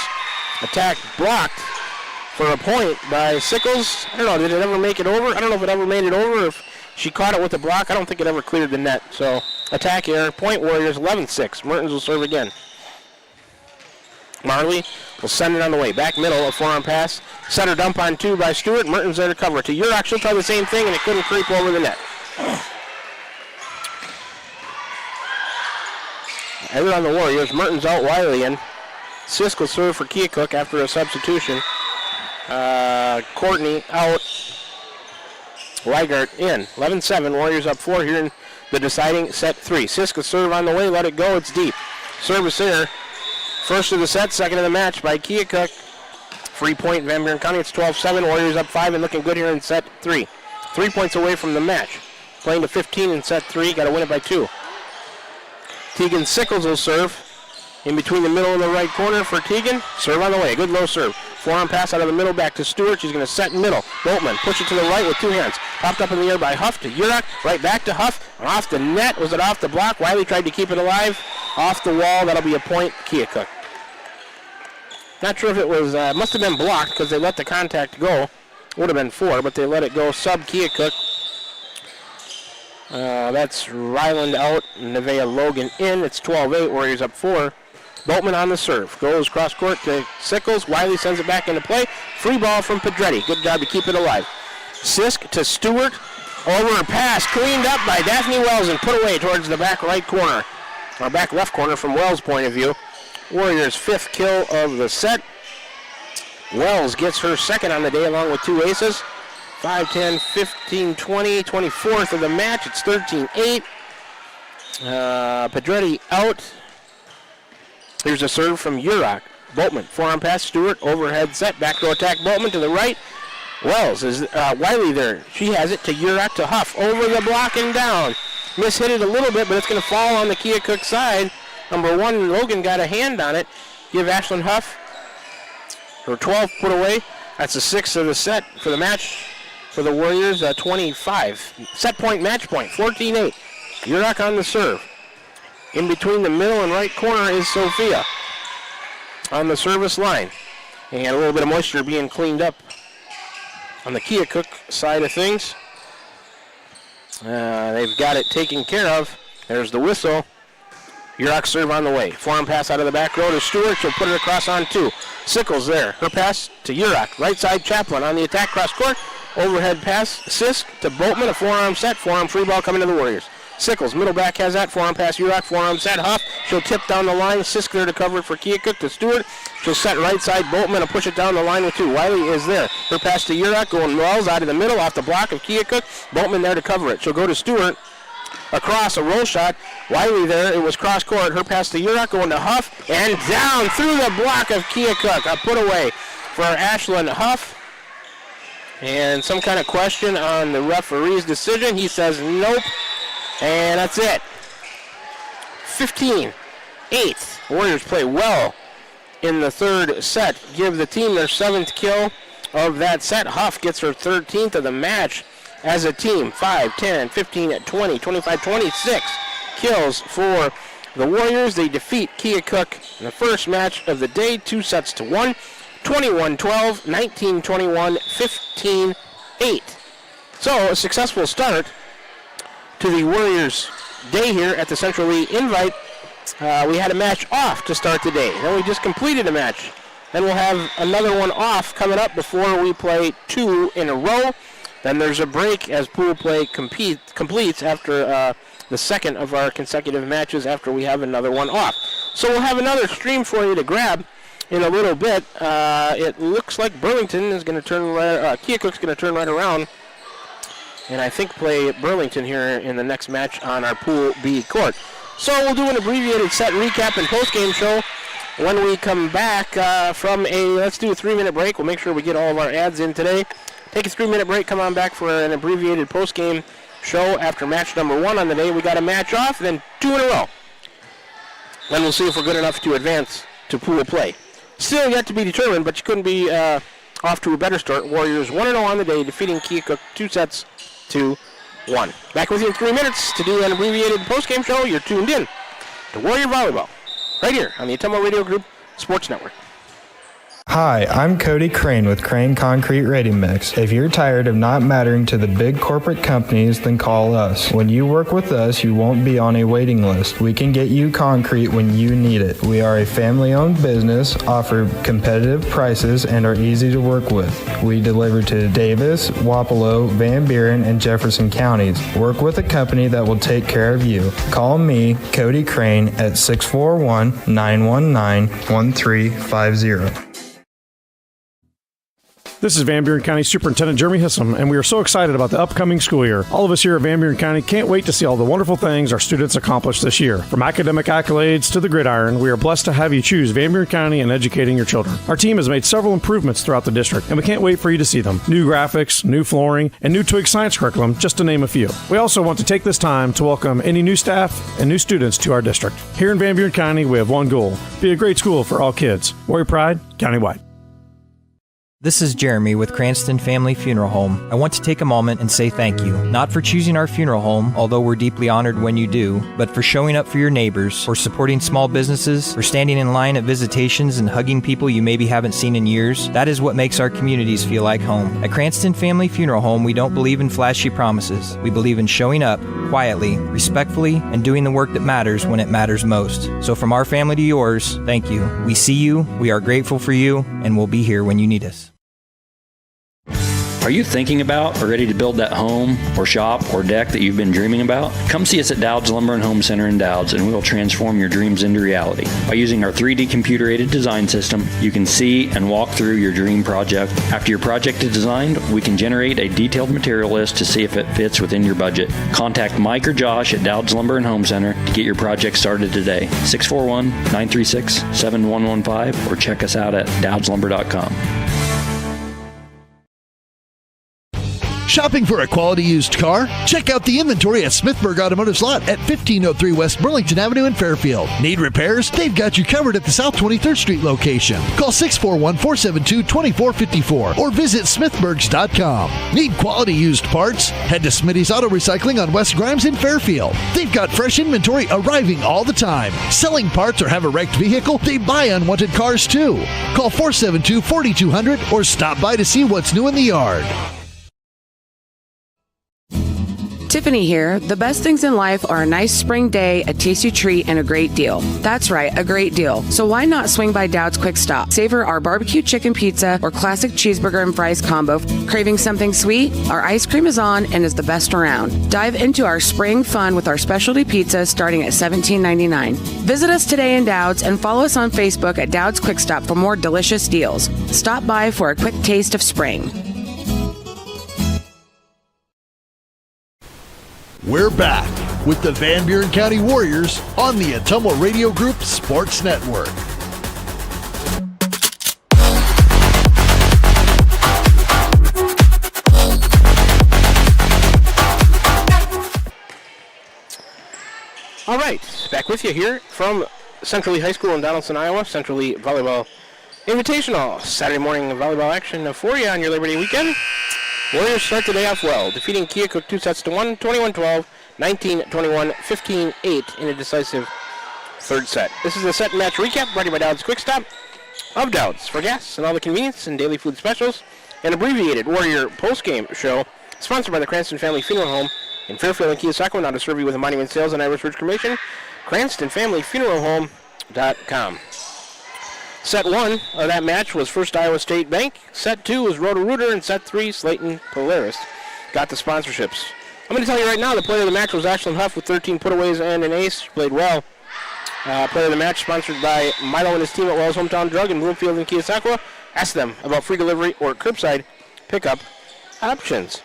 Attack blocked for a point by Sickles. I don't know, did it ever make it over? I don't know if it ever made it over or if she caught it with the block. I don't think it ever cleared the net. So attack air, point Warriors 11-6. Mertens will serve again. Marley will send it on the way. Back middle, a forearm pass. Center dump on 2 by Stewart. Mertens there to cover. To Urach, she'll try the same thing, and it couldn't creep over the net. Either on the Warriors. Mertens out, Wiley in. Sisk will serve for Keokuk after a substitution. Courtney out. Weigart in. 11-7. Warriors up 4 here in the deciding set 3. Sisk will serve on the way. Let it go. It's deep. Service there. First of the set, second of the match by Keokuk. Free point, Van Buren County. It's 12-7. Warriors up 5 and looking good here in set 3. 3 points away from the match. Playing to 15 in set 3. Got to win it by 2. Tegan Sickles will serve. In between the middle and the right corner for Tegan. Serve on the way. Good low serve. Forearm pass out of the middle back to Stewart. She's going to set in middle. Boatman push it to the right with 2 hands. Popped up in the air by Huff to Urach. Right back to Huff. Off the net. Was it off the block? Wiley tried to keep it alive. Off the wall. That'll be a point. Keokuk. Not sure if it was, must have been blocked because they let the contact go. Would have been 4, but they let it go. Sub Keokuk. That's Ryland out. Nevaeh Logan in. It's 12-8. Warriors up 4. Boatman on the serve. Goes cross court to Sickles. Wiley sends it back into play. Free ball from Pedretti. Good job to keep it alive. Sisk to Stewart. Over a pass. Cleaned up by Daphne Wells and put away towards the back right corner. Or back left corner from Wells' point of view. Warriors' 5th kill of the set. Wells gets her second on the day along with 2 aces. 5-10, 15-20, 24th of the match. It's 13-8. Pedretti out. Here's a serve from Urach. Boatman, forearm pass, Stewart, overhead set, back row attack, Boatman to the right. Wells is Wiley there. She has it to Urach to Huff. Over the block and down. Mishit it a little bit, but it's going to fall on the Keokuk side. Number 1, Logan got a hand on it. Give Ashlyn Huff her 12th put away. That's the 6th of the set for the match for the Warriors, 25. Set point, match point, 14-8. Urach on the serve. In between the middle and right corner is Sophia on the service line. And a little bit of moisture being cleaned up on the Keokuk side of things. They've got it taken care of. There's the whistle. Urach serve on the way. Forearm pass out of the back row to Stewart. She'll put it across on 2. Sickles there. Her pass to Urach. Right side Chaplin on the attack cross court. Overhead pass. Sisk to Boatman. A forearm set. Forearm free ball coming to the Warriors. Sickles, middle back has that. Forearm pass Urach. Forearm set. Huff. She'll tip down the line. Sisk there to cover it for Keokuk to Stewart. She'll set right side Boatman and push it down the line with 2. Wiley is there. Her pass to Urach. Going Wells out of the middle off the block of Keokuk. Boatman there to cover it. She'll go to Stewart. Across a roll shot. Wiley there. It was cross court. Her pass to Urach going to Huff. And down through the block of Keokuk. A put away for Ashlyn Huff. And some kind of question on the referee's decision. He says nope. And that's it. 15-8. Warriors play well in the third set. Give the team their 7th kill of that set. Huff gets her 13th of the match as a team. 5, 10, 15, 20, 25, 26 kills for the Warriors. They defeat Keokuk in the first match of the day, 2-1. 21-12, 19-21, 15-8. So a successful start to the Warriors' day here at the Central Lee Invite. We had a match off to start the day. Then we just completed a match. Then we'll have another one off coming up before we play 2 in a row. Then there's a break as pool play completes after the second of our consecutive matches after we have another one off. So we'll have another stream for you to grab in a little bit. It looks like Burlington is going to turn Keokuk's going to turn right around and I think play Burlington here in the next match on our Pool B court. So we'll do an abbreviated set recap and post-game show when we come back from let's do a 3-minute break. We'll make sure we get all of our ads in today. Take a 3-minute break, come on back for an abbreviated post-game show after match number 1 on the day. We got a match off, then 2 in a row. Then we'll see if we're good enough to advance to pool play. Still yet to be determined, but you couldn't be off to a better start. Warriors 1-0 on the day, defeating Keokuk 2-1. Back with you in 3 minutes to do an abbreviated post-game show. You're tuned in to Warrior Volleyball, right here on the Ottumwa Radio Group Sports Network. Hi, I'm Cody Crane with Crane Concrete Ready Mix. If you're tired of not mattering to the big corporate companies, then call us. When you work with us, you won't be on a waiting list. We can get you concrete when you need it. We are a family-owned business, offer competitive prices, and are easy to work with. We deliver to Davis, Wapello, Van Buren, and Jefferson counties. Work with a company that will take care of you. Call me, Cody Crane, at 641-919-1350. This is Van Buren County Superintendent Jeremy Hissam, and we are so excited about the upcoming school year. All of us here at Van Buren County can't wait to see all the wonderful things our students accomplish this year. From academic accolades to the gridiron, we are blessed to have you choose Van Buren County in educating your children. Our team has made several improvements throughout the district, and we can't wait for you to see them. New graphics, new flooring, and new Twig science curriculum, just to name a few. We also want to take this time to welcome any new staff and new students to our district. Here in Van Buren County, we have one goal: be a great school for all kids. Warrior Pride, countywide. This is Jeremy with Cranston Family Funeral Home. I want to take a moment and say thank you, not for choosing our funeral home, although we're deeply honored when you do, but for showing up for your neighbors, for supporting small businesses, for standing in line at visitations and hugging people you maybe haven't seen in years. That is what makes our communities feel like home. At Cranston Family Funeral Home, we don't believe in flashy promises. We believe in showing up quietly, respectfully, and doing the work that matters when it matters most. So from our family to yours, thank you. We see you, we are grateful for you, and we'll be here when you need us. Are you thinking about or ready to build that home or shop or deck that you've been dreaming about? Come see us at Dowd's Lumber and Home Center in Dowd's, and we will transform your dreams into reality. By using our 3D computer-aided design system, you can see and walk through your dream project. After your project is designed, we can generate a detailed material list to see if it fits within your budget. Contact Mike or Josh at Dowd's Lumber and Home Center to get your project started today. 641-936-7115 or check us out at dowdslumber.com. Shopping for a quality used car? Check out the inventory at Smithburg Automotive's lot at 1503 West Burlington Avenue in Fairfield. Need repairs? They've got you covered at the South 23rd Street location. Call 641-472-2454 or visit smithburgs.com. Need quality used parts? Head to Smitty's Auto Recycling on West Grimes in Fairfield. They've got fresh inventory arriving all the time. Selling parts or have a wrecked vehicle? They buy unwanted cars too. Call 472-4200 or stop by to see what's new in the yard. Tiffany here. The best things in life are a nice spring day, a tasty treat, and a great deal. That's right, a great deal. So why not swing by Dowd's Quick Stop? Savor our barbecue chicken pizza or classic cheeseburger and fries combo. Craving something sweet? Our ice cream is on and is the best around. Dive into our spring fun with our specialty pizza starting at $17.99. Visit us today in Dowd's and follow us on Facebook at Dowd's Quick Stop for more delicious deals. Stop by for a quick taste of spring. We're back with the Van Buren County Warriors on the Ottumwa Radio Group Sports Network. All right, back with you here from Central Lee High School in Donaldson, Iowa. Central Lee Volleyball Invitational. Saturday morning volleyball action for you on your Labor Day weekend. Warriors start the day off well, defeating Keokuk 2-1, 21-12, 19-21, 15-8 in a decisive third set. This is a set and match recap brought to you by Dowd's Quick Stop of Dowd's for gas and all the convenience and daily food specials. An abbreviated Warrior postgame show sponsored by the Cranston Family Funeral Home in Fairfield and Keosauqua. Now to serve you with a monument sales and Irish Ridge cremation. CranstonFamilyFuneralHome.com. Set 1 of that match was First Iowa State Bank. Set 2 was Roto-Rooter, and Set 3, Slayton Polaris got the sponsorships. I'm going to tell you right now, the player of the match was Ashlyn Huff with 13 putaways and an ace. She played well. Player of the match sponsored by Milo and his team at Wells Hometown Drug in Bloomfield and Keosauqua. Ask them about free delivery or curbside pickup options.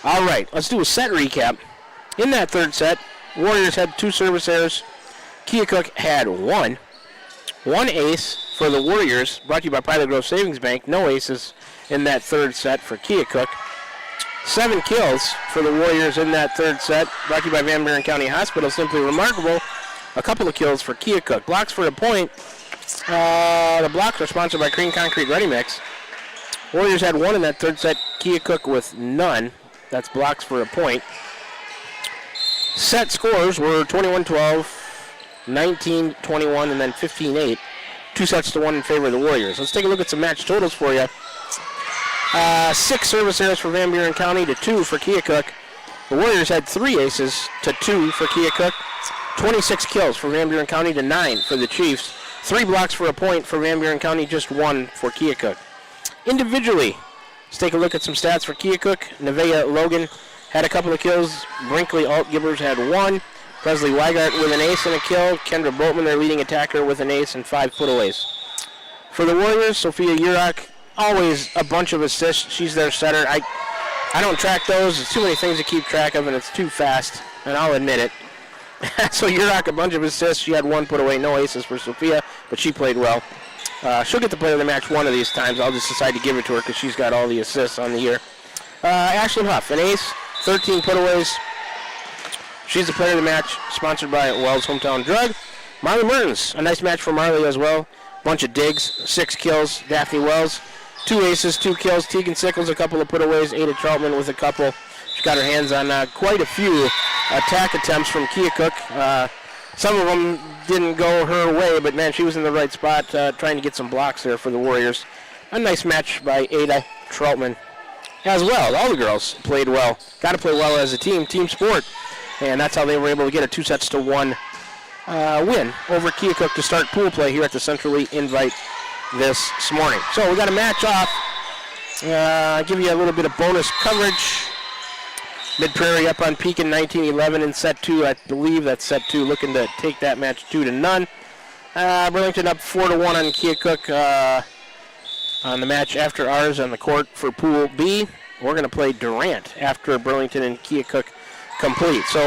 All right, let's do a set recap. In that third set, Warriors had 2 service errors. Keokuk had 1. 1 ace for the Warriors, brought to you by Pilot Grove Savings Bank. No aces in that third set for Keokuk. 7 kills for the Warriors in that third set, brought to you by Van Buren County Hospital. Simply remarkable. A couple of kills for Keokuk. Blocks for a point. The blocks are sponsored by Crean Concrete Ready Mix. Warriors had 1 in that third set. Keokuk with none. That's blocks for a point. Set scores were 21-12. 19-21, and then 15-8. 2 sets to 1 in favor of the Warriors. Let's take a look at some match totals for you. 6 service errors for Van Buren County to 2 for Keokuk. The Warriors had 3 aces to 2 for Keokuk. 26 kills for Van Buren County to 9 for the Chiefs. 3 blocks for a point for Van Buren County, just 1 for Keokuk. Individually, let's take a look at some stats for Keokuk. Nevaeh Logan had a couple of kills. Brinkley Altgibbers had 1. Presley Weigart with an ace and a kill. Kendra Boatman, their leading attacker, with an ace and 5 putaways. For the Warriors, Sophia Urach, always a bunch of assists. She's their setter. I don't track those. There's too many things to keep track of, and it's too fast, and I'll admit it. So Urach, a bunch of assists. She had 1 putaway, no aces for Sophia, but she played well. She'll get the player of the match one of these times. I'll just decide to give it to her because she's got all the assists on the year. Ashlyn Huff, an ace, 13 putaways. She's the player of the match, sponsored by Wells Hometown Drug. Marley Mertens, a nice match for Marley as well. Bunch of digs, 6 kills. Daphne Wells, 2 aces, 2 kills. Tegan Sickles, a couple of putaways. Ada Troutman with a couple. She got her hands on quite a few attack attempts from Keokuk. Some of them didn't go her way, but man, she was in the right spot trying to get some blocks there for the Warriors. A nice match by Ada Troutman as well. All the girls played well. Got to play well as a team sport. And that's how they were able to get a 2-1 win over Keokuk to start pool play here at the Central Lee Invite this morning. So we got a match off Give you a little bit of bonus coverage. Mid-Prairie up on Pekin 19-11 in set 2. I believe that's set 2, looking to take that match 2-0. Burlington up 4-1 on Keokuk on the match after ours on the court for Pool B. We're going to play Durant after Burlington and Keokuk complete. So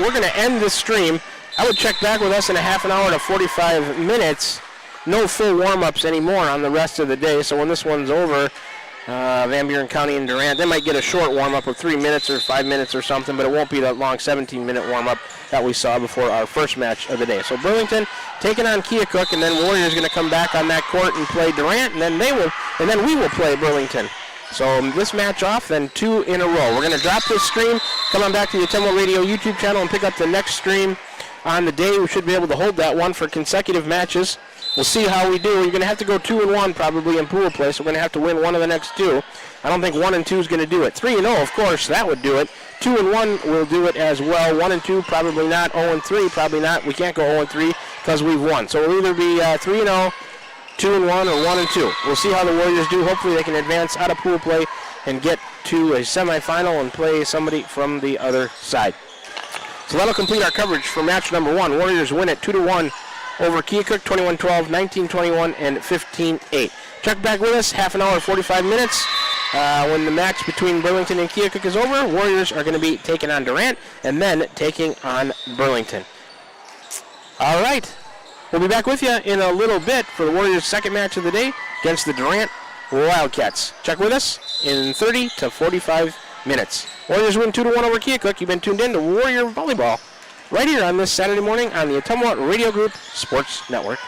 we're going to end this stream. I would check back with us in a half an hour to 45 minutes. No full warm-ups anymore on the rest of the day. So when this one's over, Van Buren County and Durant, they might get a short warm-up of 3 minutes or 5 minutes or something, but it won't be that long 17-minute warm-up that we saw before our first match of the day. So Burlington taking on Keokuk, and then Warriors going to come back on that court and play Durant, and then we will play Burlington. So this match off, then 2 in a row. We're going to drop this stream, come on back to the Ottumwa Radio YouTube channel and pick up the next stream on the day. We should be able to hold that one for consecutive matches. We'll see how we do. You're going to have to go 2-1 probably in pool play, so we're going to have to win one of the next 2. I don't think 1 and 2 is going to do it. 3-0, of course, that would do it. 2-1 will do it as well. 1 and 2, probably not. 0 and 3, probably not. We can't go 0 and 3 because we've won. So it'll either be 3-0, 2-1, or 1 and 2. We'll see how the Warriors do. Hopefully they can advance out of pool play and get to a semifinal and play somebody from the other side. So that'll complete our coverage for match number 1. Warriors win it 2-1 over Keokuk, 21-12, 19-21, and 15-8. Check back with us, half an hour, 45 minutes. When the match between Burlington and Keokuk is over, Warriors are going to be taking on Durant and then taking on Burlington. All right. We'll be back with you in a little bit for the Warriors' second match of the day against the Durant Wildcats. Check with us in 30 to 45 minutes. Warriors win 2-1 over Keokuk. You've been tuned in to Warrior Volleyball right here on this Saturday morning on the Ottumwa Radio Group Sports Network.